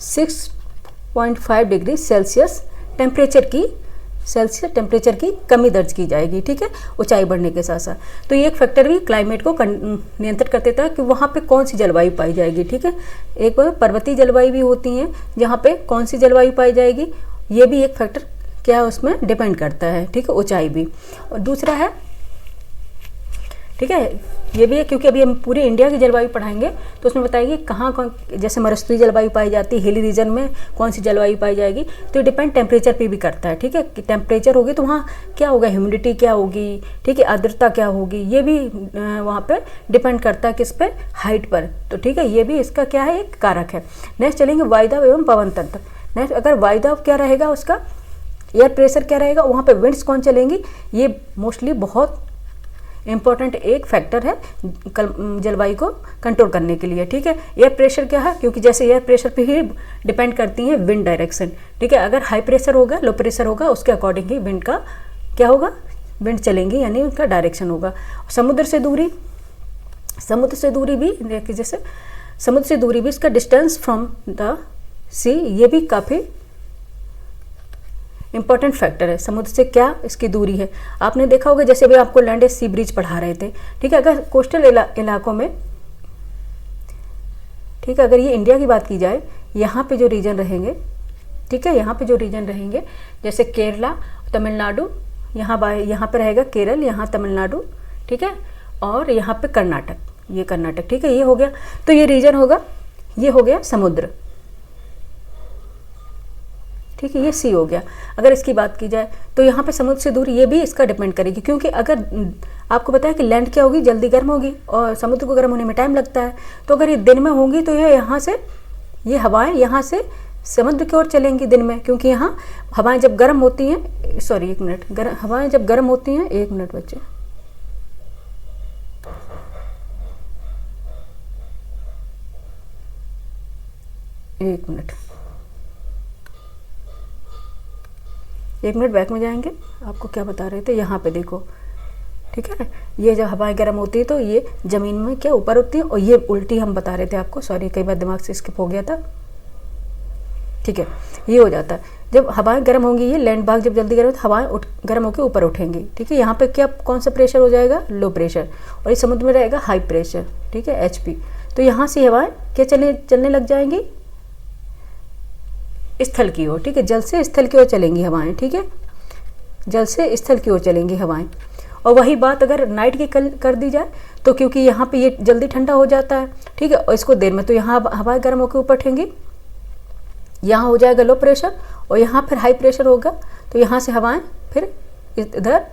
6.5 डिग्री सेल्सियस टेम्परेचर की कमी दर्ज की जाएगी। ठीक है, ऊंचाई बढ़ने के साथ साथ। तो ये एक फैक्टर भी क्लाइमेट को नियंत्रित कर देता है कि वहाँ पे कौन सी जलवायु पाई जाएगी। ठीक है, एक पर्वतीय जलवायु भी होती है, जहाँ पे कौन सी जलवायु पाई जाएगी, ये भी एक फैक्टर क्या उसमें डिपेंड करता है। ठीक है, ऊंचाई भी। और दूसरा है, ठीक है, ये भी है, क्योंकि अभी हम पूरे इंडिया की जलवायु पढ़ाएंगे तो उसमें बताएंगे कहाँ कौन, जैसे मरुस्थलीय जलवायु पाई जाती है, हिली रीजन में कौन सी जलवायु पाई जाएगी, तो डिपेंड टेम्परेचर पे भी करता है। ठीक है, कि टेम्परेचर होगी तो वहाँ क्या होगा, ह्यूमिडिटी क्या होगी, ठीक है, आर्द्रता क्या होगी, ये भी वहाँ पे डिपेंड करता है किस पे, हाइट पर। तो ठीक है, ये भी इसका क्या है, एक कारक है। नेक्स्ट चलेंगे वायुदाब एवं पवन तंत्र। नेक्स्ट, अगर वायुदाब क्या रहेगा, उसका एयर प्रेशर क्या रहेगा, वहाँ पे विंड्स कौन चलेंगी, ये मोस्टली बहुत इंपॉर्टेंट एक फैक्टर है जलवायु को कंट्रोल करने के लिए। ठीक है, एयर प्रेशर क्या है, क्योंकि जैसे एयर प्रेशर पे ही डिपेंड करती है विंड डायरेक्शन। ठीक है, अगर हाई प्रेशर होगा, लो प्रेशर होगा, उसके अकॉर्डिंग ही विंड का क्या होगा, विंड चलेंगी, यानी उनका डायरेक्शन होगा। समुद्र से दूरी भी देखिए, जैसे समुद्र से दूरी भी, इसका डिस्टेंस फ्रॉम द सी, ये भी काफ़ी इंपॉर्टेंट फैक्टर है। समुद्र से क्या इसकी दूरी है, आपने देखा होगा, जैसे अभी आपको लैंड सी ब्रिज पढ़ा रहे थे। ठीक है, अगर कोस्टल इलाकों में, ठीक है, अगर ये इंडिया की बात की जाए, यहाँ पे जो रीजन रहेंगे, ठीक है, यहाँ पे जो रीजन रहेंगे, जैसे केरला, तमिलनाडु, यहाँ पे रहेगा केरल, यहाँ तमिलनाडु, ठीक है, और यहाँ पे कर्नाटक, ये कर्नाटक। ठीक है, ये हो गया, तो ये रीजन होगा, ये हो गया समुद्र। ठीक है, ये सी हो गया। अगर इसकी बात की जाए तो यहाँ पे समुद्र से दूरी, ये भी इसका डिपेंड करेगी, क्योंकि अगर आपको पता है कि लैंड क्या होगी, जल्दी गर्म होगी और समुद्र को गर्म होने में टाइम लगता है। तो अगर ये दिन में होंगी तो ये यहाँ से, ये हवाएं यहाँ से समुद्र की ओर चलेंगी दिन में, क्योंकि यहाँ हवाएं जब गर्म होती हैं, सॉरी एक मिनट, हवाएं जब गर्म होती हैं, एक मिनट बच्चे, एक मिनट बैक में जाएंगे, आपको क्या बता रहे थे, यहाँ पे देखो। ठीक है, ये जब हवाएं गर्म होती है तो ये ज़मीन में क्या ऊपर होती है, और ये उल्टी हम बता रहे थे आपको, सॉरी कई बार दिमाग से स्किप हो गया था। ठीक है, ये हो जाता है। जब हवाएं गर्म होंगी, ये लैंड भाग जब जल्दी गर्म, तो हवाएं गर्म होकर ऊपर उठेंगी, ठीक है। यहाँ पे क्या कौन सा प्रेशर हो जाएगा, लो प्रेशर, और इस समुद्र में रहेगा हाई प्रेशर, ठीक है, HP। तो यहाँ से हवाएं क्या चलने लग जाएंगी, स्थल की ओर, ठीक है, जल से स्थल की ओर चलेंगी हवाएं, ठीक है, जल से स्थल की ओर चलेंगी हवाएं। और वही बात अगर नाइट की कर दी जाए तो क्योंकि यहाँ पे ये जल्दी ठंडा हो जाता है, ठीक है, और इसको देर में, तो यहाँ हवाएं गर्म होकर ऊपर उठेंगी, यहाँ हो जाएगा लो प्रेशर और यहाँ फिर हाई प्रेशर होगा, तो यहाँ से हवाएं फिर इधर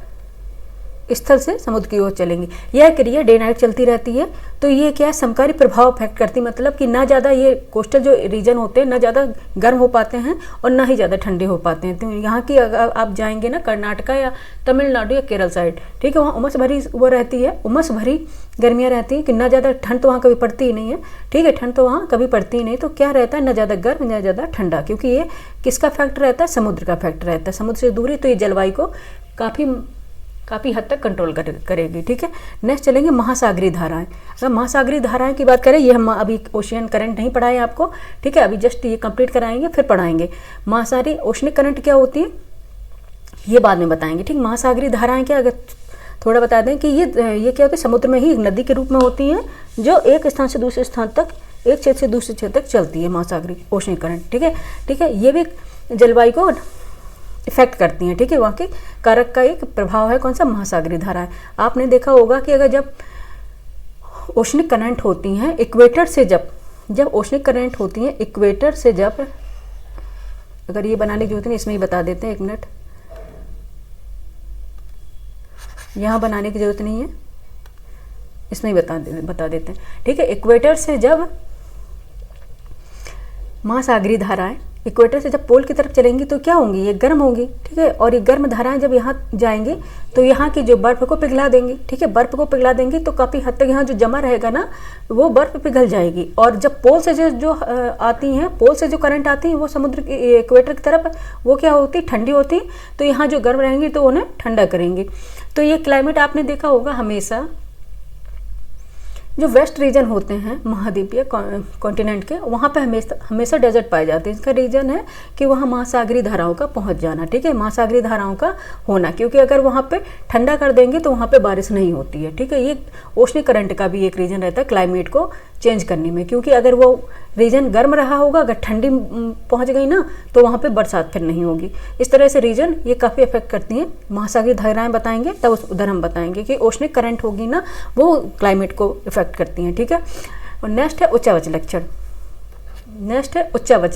स्थल से समुद्र की ओर चलेंगी। यह क्रिया डे नाइट चलती रहती है। तो ये क्या है, समकारी प्रभाव अफेक्ट करती, मतलब कि ना ज़्यादा ये कोस्टल जो रीजन होते हैं ना ज़्यादा गर्म हो पाते हैं और ना ही ज़्यादा ठंडे हो पाते हैं। तो यहाँ की अगर आप जाएंगे ना कर्नाटका या तमिलनाडु या केरल साइड, ठीक है, वहाँ उमस भरी वो रहती है, उमस भरी गर्मियाँ रहती हैं कि ना ज़्यादा ठंड तो वहाँ कभी पड़ती ही नहीं है, ठीक है, ठंड तो वहाँ कभी पड़ती ही नहीं। तो क्या रहता है, ना ज़्यादा गर्म ना ज़्यादा ठंडा, क्योंकि ये किसका फैक्ट रहता है, समुद्र का फैक्ट रहता है, समुद्र से दूरी। तो ये जलवायु को काफ़ी हद तक कंट्रोल करेगी, ठीक है। नेक्स्ट चलेंगे महासागरीय धाराएं। अगर महासागरीय धाराएं की बात करें, ये हम अभी ओशियन करंट नहीं पढ़ाए आपको, ठीक है, अभी जस्ट ये कंप्लीट कराएंगे फिर पढ़ाएंगे। महासागरीय ओशनिक करंट क्या होती है ये बाद में बताएंगे, ठीक। महासागरीय धाराएं क्या, अगर थोड़ा बता दें कि ये क्या होती है, समुद्र में ही नदी के रूप में होती हैं जो एक स्थान से दूसरे स्थान तक, एक क्षेत्र से दूसरे क्षेत्र तक चलती है, महासागरीय ओशनिक करंट, ठीक है। ये भी जलवायु को इफेक्ट करती हैं, ठीक है, वहाँ के कारक का एक प्रभाव है, कौन सा, महासागरीय धारा है। आपने देखा होगा कि अगर जब ओशनिक करंट होती हैं इक्वेटर से, जब ओशनिक करंट होती हैं इक्वेटर से, जब, अगर ये बनाने की जरूरत नहीं, इसमें ही बता देते हैं, 1 मिनट, यहाँ बनाने की जरूरत नहीं है, इसमें ही बता देते हैं, ठीक है। इक्वेटर से जब महासागरीय धाराएं इक्वेटर से जब पोल की तरफ चलेंगी तो क्या होंगी, ये गर्म होंगी, ठीक है, और ये गर्म धाराएं जब यहाँ जाएंगी तो यहाँ की जो बर्फ को पिघला देंगी, ठीक है, बर्फ को पिघला देंगी तो काफ़ी हद तक यहाँ जो जमा रहेगा ना वो बर्फ पिघल जाएगी। और जब पोल से जो आती हैं, पोल से जो करंट आती है वो समुद्र की इक्वेटर की तरफ, वो क्या होती, ठंडी होती, तो यहाँ जो गर्म रहेंगी तो उन्हें ठंडा करेंगी। तो ये क्लाइमेट आपने देखा होगा, हमेशा जो वेस्ट रीजन होते हैं महाद्वीपीय कॉन्टिनेंट के, वहाँ पे हमेशा डेजर्ट पाए जाते हैं। इसका रीजन है कि वहाँ महासागरीय धाराओं का पहुँच जाना, ठीक है, महासागरीय धाराओं का होना, क्योंकि अगर वहाँ पे ठंडा कर देंगे तो वहाँ पे बारिश नहीं होती है, ठीक है। ये ओशनिक करंट का भी एक रीजन रहता है क्लाइमेट को चेंज करने में, क्योंकि अगर वो रीजन गर्म रहा होगा, अगर ठंडी पहुँच गई ना तो वहाँ पे बरसात फिर नहीं होगी। इस तरह से रीजन ये काफ़ी इफेक्ट करती हैं। महासागरीय धाराएं बताएंगे तब उधर हम बताएंगे कि ओशनिक करंट होगी ना वो क्लाइमेट को इफेक्ट करती हैं, ठीक है। और नेक्स्ट है उच्चावच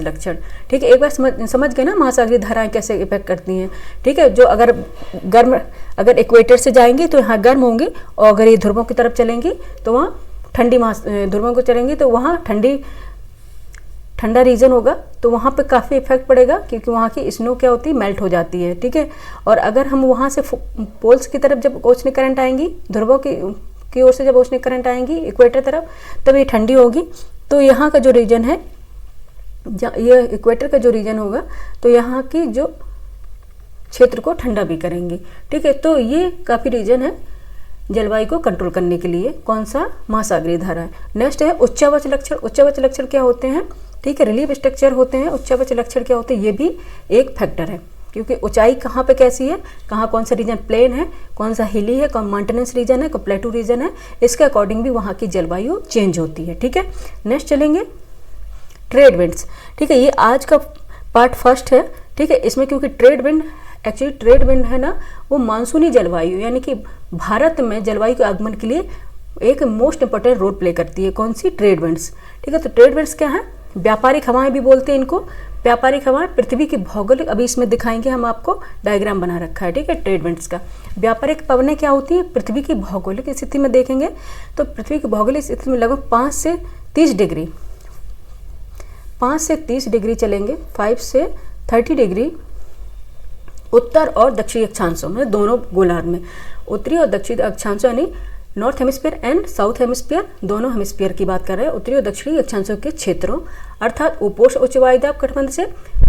लक्षण, ठीक है। एक बार समझ गए ना महासागरीय धाराएं कैसे इफेक्ट करती हैं, ठीक है। जो अगर इक्वेटर से जाएंगी तो यहाँ गर्म होंगी, और अगर ये ध्रुवों की तरफ चलेंगी तो वहाँ ठंडी, ध्रुवों को चलेंगी तो वहाँ ठंडा रीजन होगा, तो वहाँ पे काफ़ी इफेक्ट पड़ेगा, क्योंकि वहाँ की स्नो क्या होती है, मेल्ट हो जाती है, ठीक है। और अगर हम वहाँ से पोल्स की तरफ जब ओशनिक करंट आएंगी, ध्रुवों की ओर से जब ओशनिक करंट आएंगी इक्वेटर तरफ, तब ये ठंडी होगी। तो यहाँ का जो रीजन है, ये इक्वेटर का जो रीजन होगा, तो यहाँ की जो क्षेत्र को ठंडा भी करेंगी, ठीक है। तो ये काफ़ी रीजन है जलवायु को कंट्रोल करने के लिए, कौन सा, महासागरीय धारा है। नेक्स्ट है उच्चावच लक्षण। उच्चावच लक्षण क्या होते हैं, ठीक है, रिलीफ स्ट्रक्चर होते हैं। उच्चावच लक्षण क्या होते हैं, ये भी एक फैक्टर है, क्योंकि ऊंचाई कहाँ पे कैसी है, कहाँ कौन सा रीजन प्लेन है, कौन सा हिली है, कौन माउंटेनस रीजन है, कौन प्लेटू रीजन है, इसके अकॉर्डिंग भी वहाँ की जलवायु चेंज होती है, ठीक है। नेक्स्ट चलेंगे ट्रेड विंड्स, ठीक है, ये आज का पार्ट फर्स्ट है, ठीक है। इसमें क्योंकि ट्रेड विंड है ना, वो मानसूनी जलवायु, यानी कि भारत में जलवायु के आगमन के लिए एक मोस्ट इंपॉर्टेंट रोल प्ले करती है, कौन सी, ट्रेड विंड्स, ठीक है। तो ट्रेड विंड्स क्या है, व्यापारिक हवाएं भी बोलते हैं इनको। व्यापारिक हवाएं पृथ्वी की भौगोलिक, अभी इसमें दिखाएंगे हम आपको, डायग्राम बना रखा है, ठीक है, ट्रेड विंड्स का। व्यापारिक पवनें क्या होती हैं, पृथ्वी की भौगोलिक स्थिति में देखेंगे तो पृथ्वी की भौगोलिक स्थिति में लगभग 5 से 30 डिग्री चलेंगे, 5 से 30 डिग्री उत्तर और दक्षिणी अक्षांशों में, दोनों गोलार्ध में, उत्तरी और दक्षिणी अक्षांशों, यानी north hemisphere and south hemisphere, दोनों हेमिस्फीयर की बात कर रहे हैं, उत्तरी और दक्षिणी अक्षांशों के क्षेत्रों, अर्थात उपोष्ण उच्च वायुदाब कटिबंध से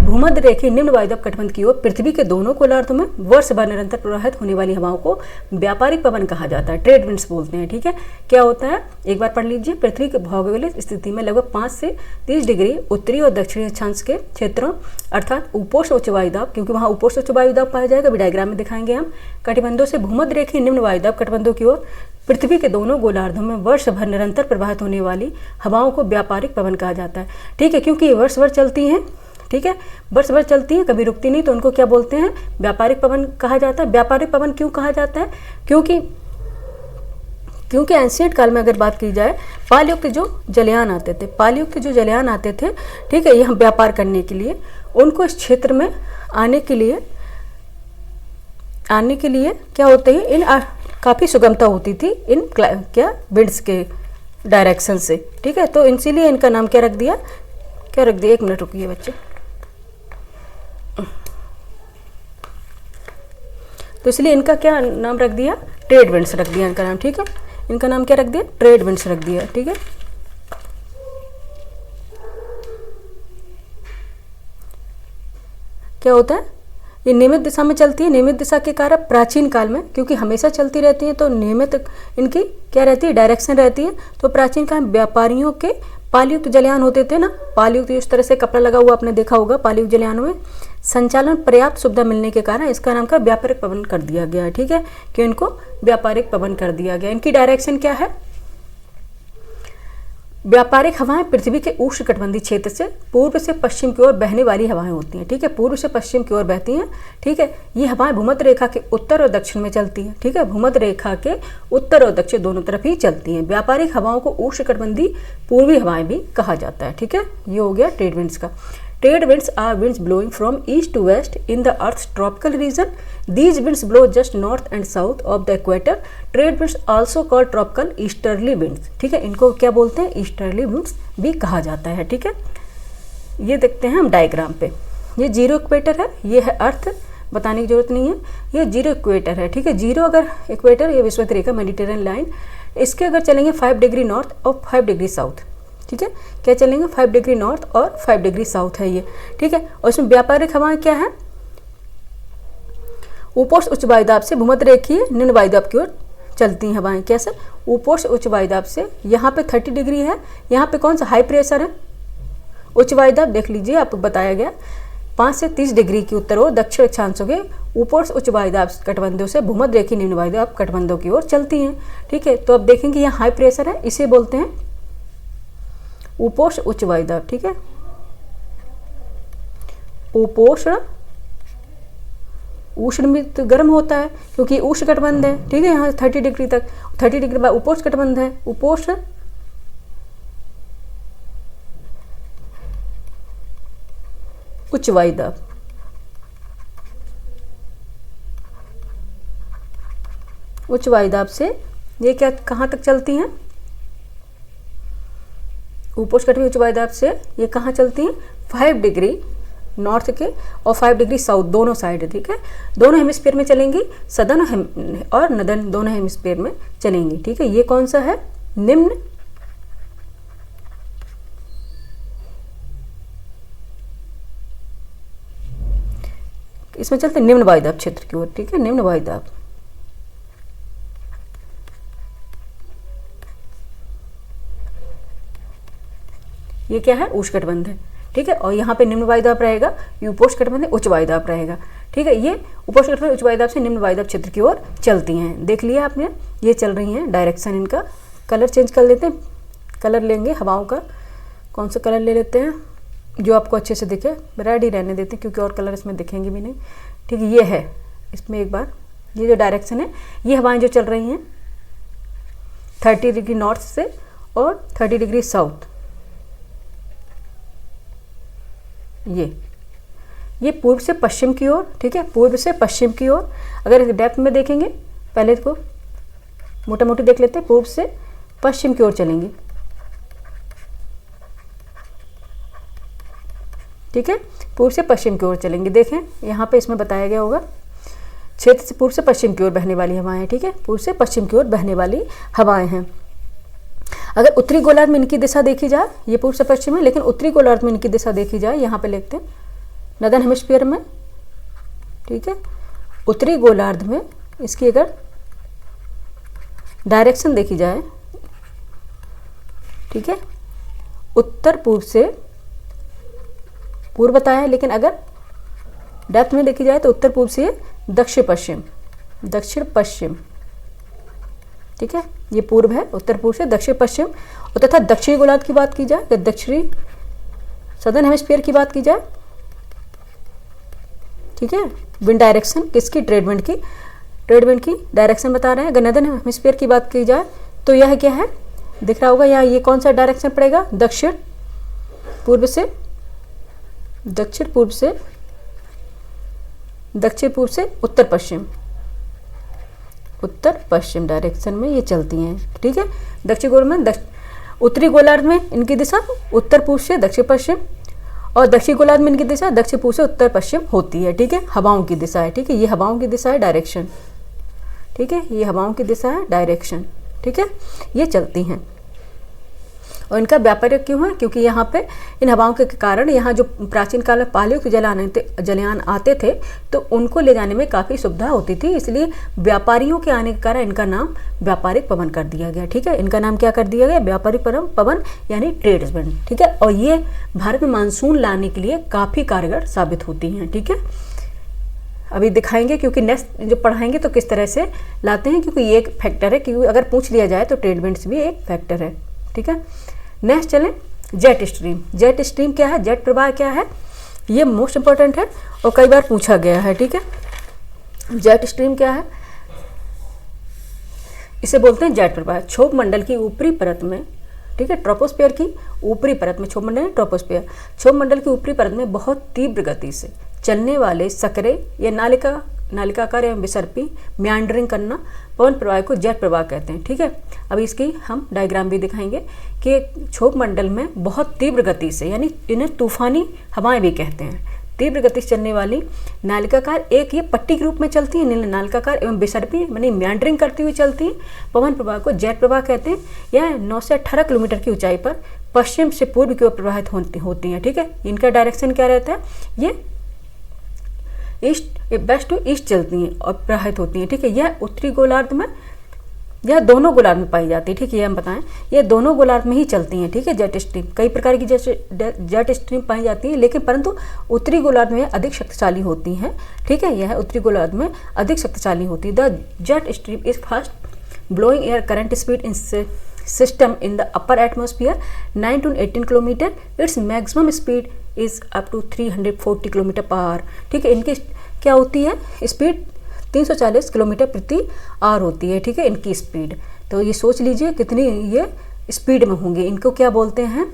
भूमध्य रेखीय निम्न वायुदाब कटिबंध की ओर पृथ्वी के दोनों गोलार्धों में वर्ष भर निरंतर प्रवाहित होने वाली हवाओं को व्यापारिक पवन कहा जाता है, ट्रेड विंड्स बोलते हैं। ठीक है, क्या होता है एक बार पढ़ लीजिए। पृथ्वी के भौगोलिक स्थिति में लगभग 5 से 30 डिग्री उत्तरी और दक्षिणी अक्षांश के क्षेत्रों अर्थात उपोष्ण उच्च वायुदाब, क्योंकि वहाँ उपोष्ण उच्च वायुदाब पाया जाएगा, डायग्राम में दिखाएंगे हम, कटिबंधों से भूमध्य रेखीय निम्न वायुदाब कटिबंधों की ओर पृथ्वी के दोनों गोलार्धों में वर्ष भर निरंतर प्रवाहित होने वाली हवाओं को व्यापारिक पवन कहा जाता है। ठीक है, क्योंकि ये वर्ष भर चलती हैं, ठीक है, वर्ष भर चलती है, कभी रुकती नहीं, तो उनको क्या बोलते हैं, व्यापारिक पवन कहा जाता है। व्यापारिक पवन क्यों कहा जाता है, क्योंकि एंशिएंट काल में अगर बात की जाए, पालयुक्त जो जलयान आते थे, पालयुक्त जो जलयान आते थे, ठीक है, यहाँ व्यापार करने के लिए उनको इस क्षेत्र में आने के लिए क्या होते हैं, इन काफ़ी सुगमता होती थी इन क्या विंड्स के डायरेक्शन से। ठीक है, तो इसीलिए इनका नाम क्या रख दिया, एक मिनट रुकिए बच्चे। तो इसलिए इनका क्या नाम रख दिया, ट्रेड विंड्स रख दिया इनका नाम। ठीक है, इनका नाम क्या रख दिया, ट्रेड विंड्स रख दिया। ठीक है, क्या होता है, ये नियमित दिशा में चलती है। नियमित दिशा के कारण प्राचीन काल में, क्योंकि हमेशा चलती रहती है तो नियमित इनकी क्या रहती है, डायरेक्शन रहती है। तो प्राचीन काल में व्यापारियों के पालयुक्त जलयान होते थे ना, पालयुक्त इस तरह से कपड़ा लगा हुआ आपने देखा होगा, पालयुक्त जलयानों में संचालन पर्याप्त सुविधा मिलने के कारण इसका नाम का व्यापारिक पवन कर दिया गया है। ठीक है, कि इनको व्यापारिक पवन कर दिया गया। इनकी डायरेक्शन क्या है, व्यापारिक हवाएं पृथ्वी के उष्णकटिबंधीय क्षेत्र से पूर्व से पश्चिम की ओर बहने वाली हवाएं होती हैं। ठीक है, पूर्व से पश्चिम की ओर बहती हैं। ठीक है, ये हवाएं भूमध्य रेखा के उत्तर और दक्षिण में चलती हैं। ठीक है, भूमध्य रेखा के उत्तर और दक्षिण दोनों तरफ ही चलती हैं। व्यापारिक हवाओं को उष्णकटिबंधीय पूर्वी हवाएं भी कहा जाता है। ठीक है, ये हो गया ट्रेड विंड्स का। Trade winds are winds blowing from east to west in the Earth's tropical region. These winds blow just north and south of the equator. Trade winds also called tropical easterly winds. ठीक है, इनको क्या बोलते हैं, easterly winds भी कहा जाता है। ठीक है, ये देखते हैं हम डायग्राम पे, ये जीरो इक्वेटर है, ये है अर्थ, बताने की जरूरत नहीं है, ये जीरो इक्वेटर है। ठीक है, जीरो अगर इक्वेटर, ये विषुवत रेखा मेडिटेरियन लाइन, इसके अगर चलेंगे 5 डिग्री नॉर्थ और 5 डिग्री साउथ। ठीक है, क्या चलेंगे, 5 डिग्री नॉर्थ और 5 डिग्री साउथ है ये। ठीक है, और इसमें व्यापारिक हवाएं क्या है, उपोष्ण उच्च वायुदाब से भूमध्य रेखीय निम्न वायुदाब की ओर चलती हैं हवाएं। कैसे, उपोष्ण उच्च वायुदाब से, यहाँ पे 30 डिग्री है, यहाँ पे कौन सा हाई प्रेशर है, उच्च वायुदाब देख लीजिए, आपको बताया गया 5 से 30 डिग्री की उत्तर और दक्षिण अक्षांशों के उपोष्ण उच्च वायुदाब कटिबंधों से भूमध्य रेखीय निम्न वायुदाब कटिबंधों की ओर चलती हैं। ठीक है, तो अब देखेंगे यहाँ हाई प्रेशर है, इसे बोलते हैं उपोष्ण उच्च वायुदाब। ठीक है, उपोष्ण, उष्ण में तो गर्म होता है क्योंकि उष्ण कटिबंध है। ठीक है, यहाँ 30 डिग्री तक, 30 डिग्री बाद उपोष्ण कटिबंध है, उपोष्ण उच्च वायुदाब। उच्च वायुदाब से ये क्या कहाँ तक चलती हैं, उपोष्ण कटिबंधीय उच्च वायुदाब से ये कहाँ चलती हैं, 5 डिग्री नॉर्थ के और 5 डिग्री साउथ दोनों साइड। ठीक है, दोनों हेमिस्फीयर में चलेंगी, सदर्न और नदर्न दोनों हेमिस्फीयर में चलेंगी। ठीक है, ये कौन सा है, निम्न इसमें चलते निम्न वायुदाब क्षेत्र की ओर। ठीक है, निम्न वायुदाब, ये क्या है, उष्णकटिबंध है। ठीक है, और यहाँ पे निम्न वायुदाब रहेगा, ये उपोष्ण कटिबंध उच्च वायुदाब रहेगा। ठीक है, ये उपोष्ण कटिबंध उच्च वायुदाब से निम्न वायुदाब क्षेत्र की ओर चलती हैं। देख लिया आपने, ये चल रही हैं, डायरेक्शन इनका। कलर चेंज कर लेते हैं, कलर लेंगे हवाओं का, कौन सा कलर ले लेते हैं जो आपको अच्छे से दिखे, रेड ही रहने देते हैं क्योंकि और कलर इसमें दिखेंगे भी नहीं। ठीक है, ये है, इसमें एक बार ये जो डायरेक्शन है, ये हवाएं जो चल रही हैं 30 डिग्री नॉर्थ से और 30 डिग्री साउथ, ये पूर्व से पश्चिम की ओर। ठीक है, पूर्व से पश्चिम की ओर। अगर डेप्थ में देखेंगे, पहले को मोटा मोटी देख लेते हैं, पूर्व से पश्चिम की ओर चलेंगी। ठीक है, पूर्व से पश्चिम की ओर चलेंगे। देखें यहाँ पे इसमें बताया गया होगा, क्षेत्र से पूर्व से पश्चिम की ओर बहने वाली हवाएं हैं। ठीक है, पूर्व से पश्चिम की ओर बहने वाली हवाएं हैं। अगर उत्तरी गोलार्ध में इनकी दिशा देखी जाए, ये पूर्व से पश्चिम है, लेकिन उत्तरी गोलार्ध में इनकी दिशा देखी जाए, यहाँ पे लिखते हैं नदर्न हेमिस्फीयर में, ठीक है। उत्तरी गोलार्ध में इसकी अगर डायरेक्शन देखी जाए, ठीक है, उत्तर पूर्व से पूर्व बताया है, लेकिन अगर डेप्थ में देखी जाए तो उत्तर पूर्व से दक्षिण पश्चिम, दक्षिण पश्चिम, ठीक है, ये पूर्व है, उत्तर पूर्व से दक्षिण पश्चिम। और तथा दक्षिणी गोलार्ध की बात की जाए या दक्षिणी सदर्न हेमिस्फीयर की बात की जाए, ठीक है, विंड डायरेक्शन किसकी, ट्रेड विंड की, ट्रेड विंड की डायरेक्शन बता रहे हैं। अगर नदर्न हेमिस्फीयर की बात की जाए तो यह क्या है, दिख रहा होगा यहाँ, ये कौन सा डायरेक्शन पड़ेगा, दक्षिण पूर्व से, दक्षिण पूर्व से, दक्षिण पूर्व से उत्तर पश्चिम, उत्तर पश्चिम डायरेक्शन में ये चलती हैं, ठीक है। दक्षिण गोलार्ध में उत्तरी गोलार्ध में इनकी दिशा उत्तर पूर्व से दक्षिण पश्चिम, और दक्षिण गोलार्ध में इनकी दिशा दक्षिण पूर्व से उत्तर पश्चिम होती है, ठीक है। हवाओं की दिशा है, ठीक है, ये हवाओं की दिशा है, डायरेक्शन, ठीक है, ये हवाओं की दिशा है, डायरेक्शन, ठीक है, ये चलती हैं। और इनका व्यापारिक क्यों है, क्योंकि यहाँ पे इन हवाओं के कारण यहाँ जो प्राचीन काल में पालयुक्त जलयान आते थे तो उनको ले जाने में काफ़ी सुविधा होती थी, इसलिए व्यापारियों के आने के कारण इनका नाम व्यापारिक पवन कर दिया गया, ठीक है। इनका नाम क्या कर दिया गया, व्यापारिक पवन यानी ट्रेड्स विंड, ठीक है। और ये भारत में मानसून लाने के लिए काफ़ी कारगर साबित होती हैं, ठीक है। अभी दिखाएंगे, क्योंकि नेक्स्ट जो पढ़ाएंगे तो किस तरह से लाते हैं, क्योंकि ये एक फैक्टर है, क्योंकि अगर पूछ लिया जाए तो ट्रेड विंड्स भी एक फैक्टर है, ठीक है। नेक्स्ट चलें, जेट स्ट्रीम। जेट स्ट्रीम क्या है, जेट प्रवाह क्या है, ये मोस्ट इंपॉर्टेंट है और कई बार पूछा गया है, ठीक है। जेट स्ट्रीम क्या है, इसे बोलते हैं जेट प्रवाह। क्षोभ मंडल की ऊपरी परत में, ठीक है, ट्रोपोस्फीयर की ऊपरी परत में, क्षोभ मंडल ट्रोपोस्फीयर, क्षोभ मंडल की ऊपरी परत में बहुत तीव्र गति से चलने वाले सकरे या नालिकाकार एवं विसर्पी म्यांडरिंग करना पवन प्रवाह को जेट प्रवाह कहते हैं, ठीक है। अभी इसकी हम डायग्राम भी दिखाएंगे कि क्षोभ मंडल में बहुत तीव्र गति से, यानी इन्हें तूफानी हवाएं भी कहते हैं, तीव्र गति से चलने वाली नालिकाकार, एक ये पट्टी के रूप में चलती है, नालिकाकार एवं विसर्पी यानी म्यांडरिंग करती हुई चलती है पवन प्रवाह को जेट प्रवाह कहते हैं। यह 9 से 18 किलोमीटर की ऊंचाई पर पश्चिम से पूर्व की ओर प्रवाहित होती हैं, ठीक है। इनका डायरेक्शन क्या रहता है, ये ईस्ट, वेस्ट टू ईस्ट चलती हैं और प्रवाहित होती हैं, ठीक है। यह उत्तरी गोलार्ध में, यह दोनों गोलार्ध में पाई जाती है, ठीक है, ये हम बताएं, ये दोनों गोलार्ध में ही चलती हैं, ठीक है। जेट स्ट्रीम कई प्रकार की जेट स्ट्रीम पाई जाती है, लेकिन परंतु उत्तरी गोलार्ध में अधिक शक्तिशाली होती हैं, ठीक है। यह उत्तरी गोलार्ध में अधिक शक्तिशाली होती है। The jet stream is fast blowing air current speed in system in the upper atmosphere 9 to 18 kilometre, it's maximum speed is up to 340 kilometre per hour, ठीक है। इनकी क्या होती है स्पीड, 340 किलोमीटर प्रति आवर होती है, ठीक है, इनकी स्पीड। तो ये सोच लीजिए कितनी ये स्पीड में होंगे। इनको क्या बोलते हैं,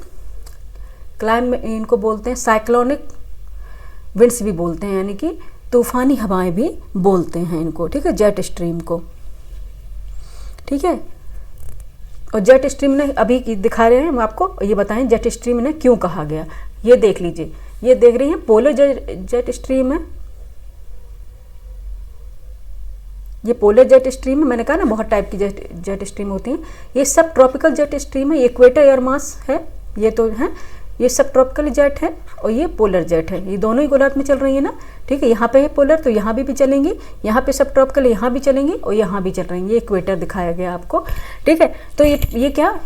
इनको बोलते हैं साइक्लोनिक विंड्स भी बोलते हैं, यानी कि तूफानी हवाएं भी बोलते हैं इनको, ठीक है, जेट स्ट्रीम को, ठीक है। और जेट स्ट्रीम ने अभी दिखा रहे हैं हम आपको, ये बताएं जेट स्ट्रीम ने क्यों कहा गया, ये देख लीजिए, ये देख रही हैं पोलर जेट स्ट्रीम है, ये पोलर जेट स्ट्रीम है, मैंने कहा ना बहुत टाइप की जेट स्ट्रीम होती हैं। ये सब ट्रॉपिकल जेट स्ट्रीम है, ये इक्वेटर एयर मास है, ये तो है, ये सब ट्रॉपिकल जेट है, और ये पोलर जेट है, ये दोनों ही गोलार्ध में चल रही है ना, ठीक है। यहाँ पे है पोलर तो यहाँ भी चलेंगी, यहाँ पे सब ट्रॉपिकल यहाँ भी चलेंगी और यहाँ भी चल रही है, ये इक्वेटर दिखाया गया आपको, ठीक है। तो ये क्या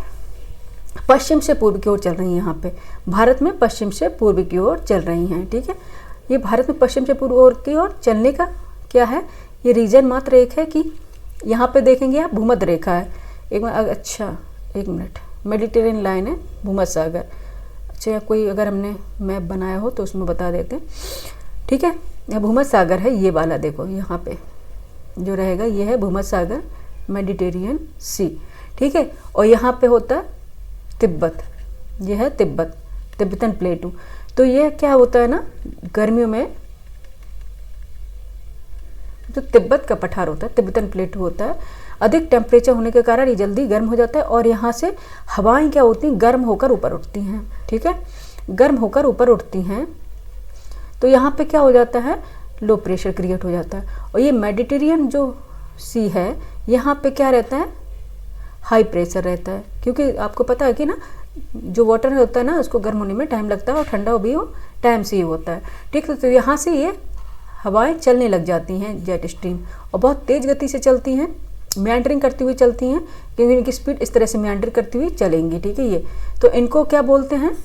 पश्चिम से पूर्व की ओर चल रही हैं, यहाँ पे भारत में पश्चिम से पूर्व की ओर चल रही हैं, ठीक है। ये भारत में पश्चिम से पूर्व ओर की ओर चलने का क्या है, ये रीजन मात्र एक है कि यहाँ पे देखेंगे आप भूमध्य रेखा है, एक मिनट, मेडिटेरियन लाइन है, भूमध्य सागर, अच्छा, या कोई अगर हमने मैप बनाया हो तो उसमें बता देते हैं, ठीक है। यह भूमध्य सागर है, ये वाला देखो यहाँ पे जो रहेगा, ये है भूमध्य सागर, मेडिटेरियन सी, ठीक है। और यहाँ पे होता है तिब्बत, ये है तिब्बतन प्लेटू। तो ये क्या होता है ना, गर्मियों में जो तिब्बत का पठार होता है, तिब्बतन प्लेटू होता है, अधिक टेम्परेचर होने के कारण ये जल्दी गर्म हो जाता है और यहाँ से हवाएं क्या होती हैं, गर्म होकर ऊपर उठती हैं, ठीक है, गर्म होकर ऊपर उठती हैं। तो यहाँ पे क्या हो जाता है, लो प्रेशर क्रिएट हो जाता है। और ये मेडिटेरियन जो सी है, यहाँ पे क्या रहता है, हाई प्रेशर रहता है, क्योंकि आपको पता है कि ना जो वाटर होता है ना उसको गर्म होने में टाइम लगता है और ठंडा भी हो टाइम से ये होता है, ठीक है। तो यहाँ से ये हवाएं चलने लग जाती हैं जेट स्ट्रीम, और बहुत तेज़ गति से चलती हैं, मेंडरिंग करती हुई चलती हैं, क्योंकि इनकी स्पीड इस तरह से मेंडर करती हुई चलेंगी, ठीक है। ये तो इनको क्या बोलते हैं,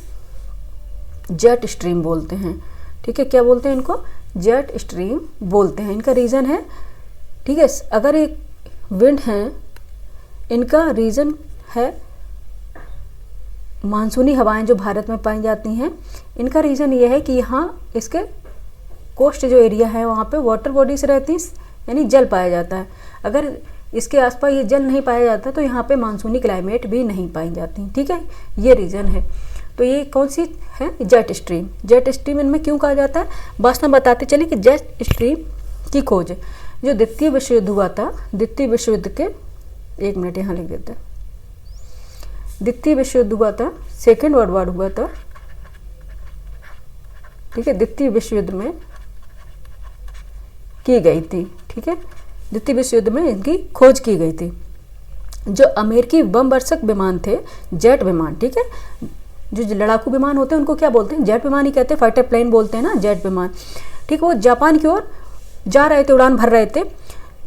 जेट स्ट्रीम बोलते हैं, ठीक है। क्या बोलते हैं इनको, जेट स्ट्रीम बोलते हैं। इनका रीज़न है, ठीक है, अगर एक विंड है, इनका रीज़न है मानसूनी हवाएं जो भारत में पाई जाती हैं, इनका रीज़न ये है कि यहाँ इसके कोस्ट जो एरिया है वहाँ पे वाटर बॉडीज रहती हैं, यानी जल पाया जाता है। अगर इसके आसपास ये जल नहीं पाया जाता तो यहाँ पे मानसूनी क्लाइमेट भी नहीं पाई जाती, ठीक है। ये रीज़न है। तो ये कौन सी है, जेट स्ट्रीम। जेट स्ट्रीम इनमें क्यों कहा जाता है, वास्तव में बताते चले कि जेट स्ट्रीम की खोज जो द्वितीय विश्व युद्ध हुआ था, द्वितीय विश्व युद्ध के, एक मिनट यहाँ लिख देते हैं, द्वितीय विश्व युद्ध हुआ था, सेकेंड वर्ल्ड वॉर हुआ था, ठीक है, द्वितीय विश्व युद्ध में की गई थी, ठीक है। द्वितीय विश्व युद्ध में इनकी खोज की गई थी। जो अमेरिकी बम वर्षक विमान थे, जेट विमान, ठीक है, जो लड़ाकू विमान होते हैं उनको क्या बोलते हैं, जेट विमान ही कहते हैं, फाइटर प्लेन बोलते हैं ना, जेट विमान, ठीक है। वो जापान की ओर जा रहे थे, उड़ान भर रहे थे,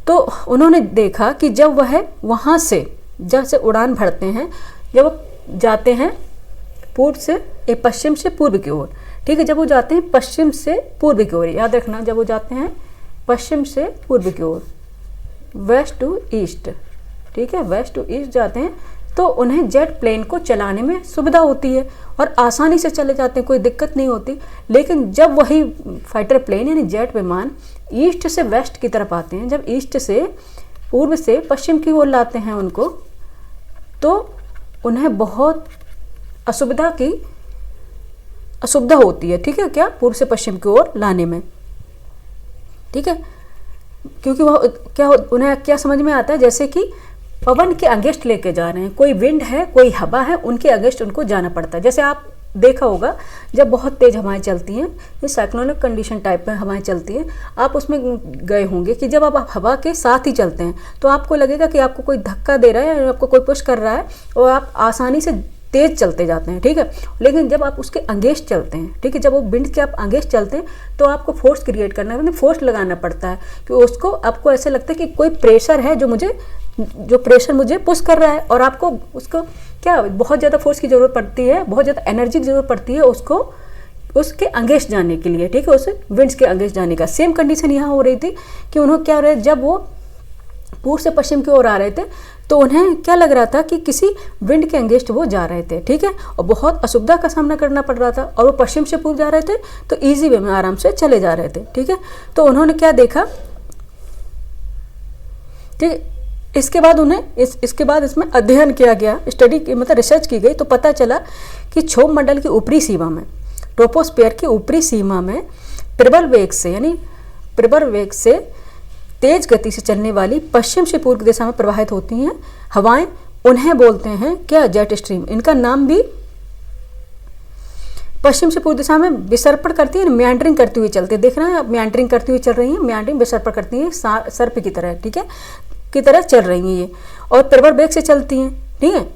तो उन्होंने देखा कि जब वह वहाँ से जब से उड़ान भरते हैं, जब वो जाते हैं पूर्व से पश्चिम से पूर्व की ओर, ठीक है, जब वो जाते हैं पश्चिम से पूर्व की ओर, याद रखना, जब वो जाते हैं पश्चिम से पूर्व की ओर, वेस्ट टू ईस्ट, ठीक है, वेस्ट टू ईस्ट जाते हैं, तो उन्हें जेट प्लेन को चलाने में सुविधा होती है और आसानी से चले जाते हैं, कोई दिक्कत नहीं होती। लेकिन जब वही फाइटर प्लेन यानी जेट विमान ईस्ट से वेस्ट की तरफ आते हैं, जब ईस्ट से पूर्व से पश्चिम की ओर लाते हैं उनको, तो उन्हें बहुत असुविधा होती है, ठीक है, क्या, पूर्व से पश्चिम की ओर लाने में, ठीक है। क्योंकि वह क्या, उन्हें क्या समझ में आता है, जैसे कि पवन के अगेंस्ट लेके जा रहे हैं, कोई विंड है, कोई हवा है, उनके अगेंस्ट उनको जाना पड़ता है। जैसे आप देखा होगा जब बहुत तेज़ हवाएं चलती हैं, ये साइक्लोनिक कंडीशन टाइप में हवाएं चलती हैं, आप उसमें गए होंगे कि जब आप हवा के साथ ही चलते हैं तो आपको लगेगा कि आपको कोई धक्का दे रहा है, आपको कोई पुश कर रहा है और आप आसानी से तेज़ चलते जाते हैं, ठीक है। लेकिन जब आप उसके अगेंस्ट चलते हैं, ठीक है, जब वो विंड के आप अगेंस्ट चलते हैं तो आपको फोर्स क्रिएट करना है, फोर्स लगाना पड़ता है कि उसको, आपको ऐसा लगता है कि कोई प्रेशर है जो प्रेशर मुझे पुश कर रहा है, और आपको उसको क्या, बहुत ज़्यादा फोर्स की ज़रूरत पड़ती है, बहुत ज़्यादा एनर्जी की ज़रूरत पड़ती है उसको उसके अगेंस्ट जाने के लिए, ठीक है, उस विंड्स के अगेंस्ट जाने का। सेम कंडीशन यहाँ हो रही थी कि उन्होंने क्या हो रहा है, जब वो पूर्व से पश्चिम की ओर आ रहे थे तो उन्हें क्या लग रहा था कि किसी विंड के अगेंस्ट वो जा रहे थे, ठीक है, और बहुत असुविधा का सामना करना पड़ रहा था, और वो पश्चिम से पूर्व जा रहे थे तो ईजी वे में आराम से चले जा रहे थे, ठीक है। तो उन्होंने क्या देखा, ठीक, इसके बाद उन्हें इसके बाद इसमें अध्ययन किया गया, स्टडी की मतलब रिसर्च की गई, तो पता चला कि क्षोभ मंडल की ऊपरी सीमा में, ट्रोपोस्फीयर की ऊपरी सीमा में प्रबल वेग से तेज गति से चलने वाली पश्चिम से पूर्व दिशा में प्रवाहित होती हैं हवाएं, उन्हें बोलते हैं क्या, जेट स्ट्रीम। इनका नाम भी पश्चिम से पूर्व दिशा में विसर्पण करती है, मेंडरिंग करती हुई चलती है, देख रहे हैं आप, मेंडरिंग करती हुई चल रही हैं, मेंडरिंग विसर्पण करती हैं, सर्प की तरह, ठीक है, की तरह चल रही हैं ये, और प्रबल वेग से चलती हैं, ठीक है।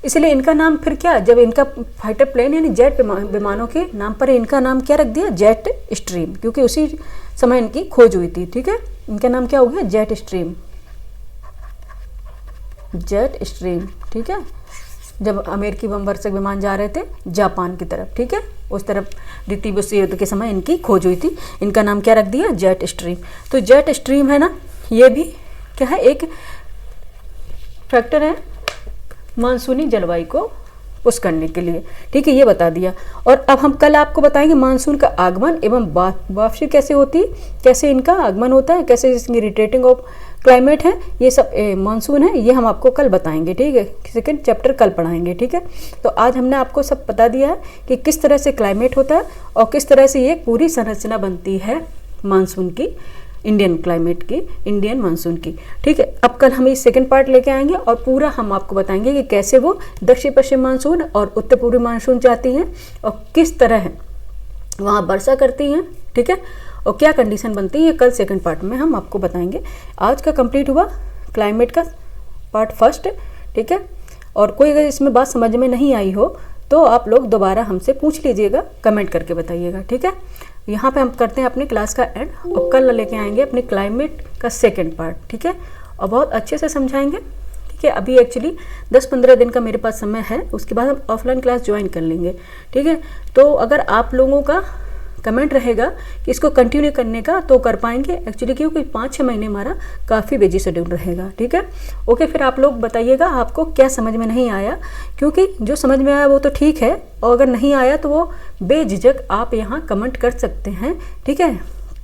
इसलिए इनका नाम फिर क्या, जब इनका फाइटर प्लेन यानी जेट विमानों के नाम पर इनका नाम क्या रख दिया, जेट स्ट्रीम, क्योंकि उसी समय इनकी खोज हुई थी, ठीक है। इनका नाम क्या हो गया, जेट स्ट्रीम, ठीक है। जब अमेरिकी बम वर्षक विमान जा रहे थे जापान की तरफ, ठीक है, उस तरफ द्वितीय विश्व युद्ध के समय इनकी खोज हुई थी, इनका नाम क्या रख दिया, जेट स्ट्रीम। तो जेट स्ट्रीम है ना, ये भी क्या है, एक फैक्टर है मानसूनी जलवायु को पुश करने के लिए, ठीक है, ये बता दिया। और अब हम कल आपको बताएंगे मानसून का आगमन एवं वापसी कैसे होती है, कैसे इनका आगमन होता है, कैसे इसकी रिटेटिंग ऑफ क्लाइमेट है, ये सब मानसून है, ये हम आपको कल बताएंगे, ठीक है, सेकेंड चैप्टर कल पढ़ाएंगे, ठीक है। तो आज हमने आपको सब बता दिया है कि किस तरह से क्लाइमेट होता है और किस तरह से ये पूरी संरचना बनती है मानसून की, इंडियन क्लाइमेट की, इंडियन मानसून की, ठीक है। अब कल हम इस सेकंड पार्ट लेके आएंगे और पूरा हम आपको बताएंगे कि कैसे वो दक्षिण पश्चिम मानसून और उत्तर पूर्वी मानसून जाती हैं और किस तरह वहाँ वर्षा करती हैं, ठीक है, और क्या कंडीशन बनती है, ये कल सेकंड पार्ट में हम आपको बताएंगे। आज का कंप्लीट हुआ क्लाइमेट का पार्ट फर्स्ट, ठीक है। और कोई अगर इसमें बात समझ में नहीं आई हो तो आप लोग दोबारा हमसे पूछ लीजिएगा, कमेंट करके बताइएगा, ठीक है। यहाँ पे हम करते हैं अपनी क्लास का एंड, और कल लेके आएंगे अपने क्लाइमेट का सेकंड पार्ट, ठीक है, और बहुत अच्छे से समझाएंगे, ठीक है। अभी एक्चुअली 10-15 दिन का मेरे पास समय है, उसके बाद हम ऑफलाइन क्लास ज्वाइन कर लेंगे, ठीक है। तो अगर आप लोगों का कमेंट रहेगा कि इसको कंटिन्यू करने का तो कर पाएंगे एक्चुअली, क्योंकि 5-6 महीने हमारा काफ़ी बिजी शेड्यूल रहेगा, ठीक है। ओके, फिर आप लोग बताइएगा आपको क्या समझ में नहीं आया, क्योंकि जो समझ में आया वो तो ठीक है, और अगर नहीं आया तो वो बेझिझक आप यहाँ कमेंट कर सकते हैं, ठीक है।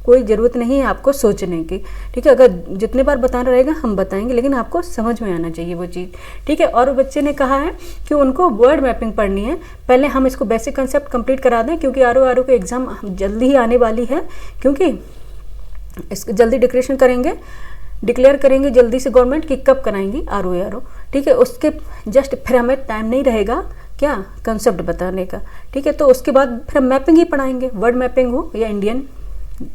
कोई ज़रूरत नहीं है आपको सोचने की, ठीक है। अगर जितने बार बताना रहेगा हम बताएंगे, लेकिन आपको समझ में आना चाहिए वो चीज़, ठीक है। और बच्चे ने कहा है कि उनको वर्ड मैपिंग पढ़नी है, पहले हम इसको बेसिक कंसेप्ट कंप्लीट करा दें, क्योंकि आर के एग्ज़ाम जल्दी ही आने वाली है, क्योंकि इसको जल्दी डिक्लेयर करेंगे जल्दी से गवर्नमेंट कि कब कराएंगी आर, ठीक है। उसके जस्ट फिर हमें टाइम नहीं रहेगा क्या कंसेप्ट बताने का, ठीक है। तो उसके बाद फिर हम मैपिंग ही पढ़ाएंगे, वर्ड मैपिंग हो या इंडियन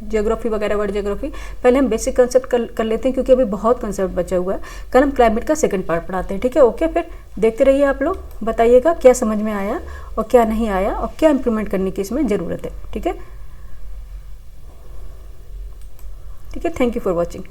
ज्योग्राफी वगैरह, वर्ड ज्योग्राफी। पहले हम बेसिक कंसेप्ट कर लेते हैं, क्योंकि अभी बहुत कंसेप्ट बचा हुआ है। कल हम क्लाइमेट का सेकंड पार्ट पढ़ाते हैं, ठीक है। ओके, फिर देखते रहिए आप लोग, बताइएगा क्या समझ में आया और क्या नहीं आया, और क्या इंप्रूवमेंट करने की इसमें ज़रूरत है, ठीक है। Thank you for watching.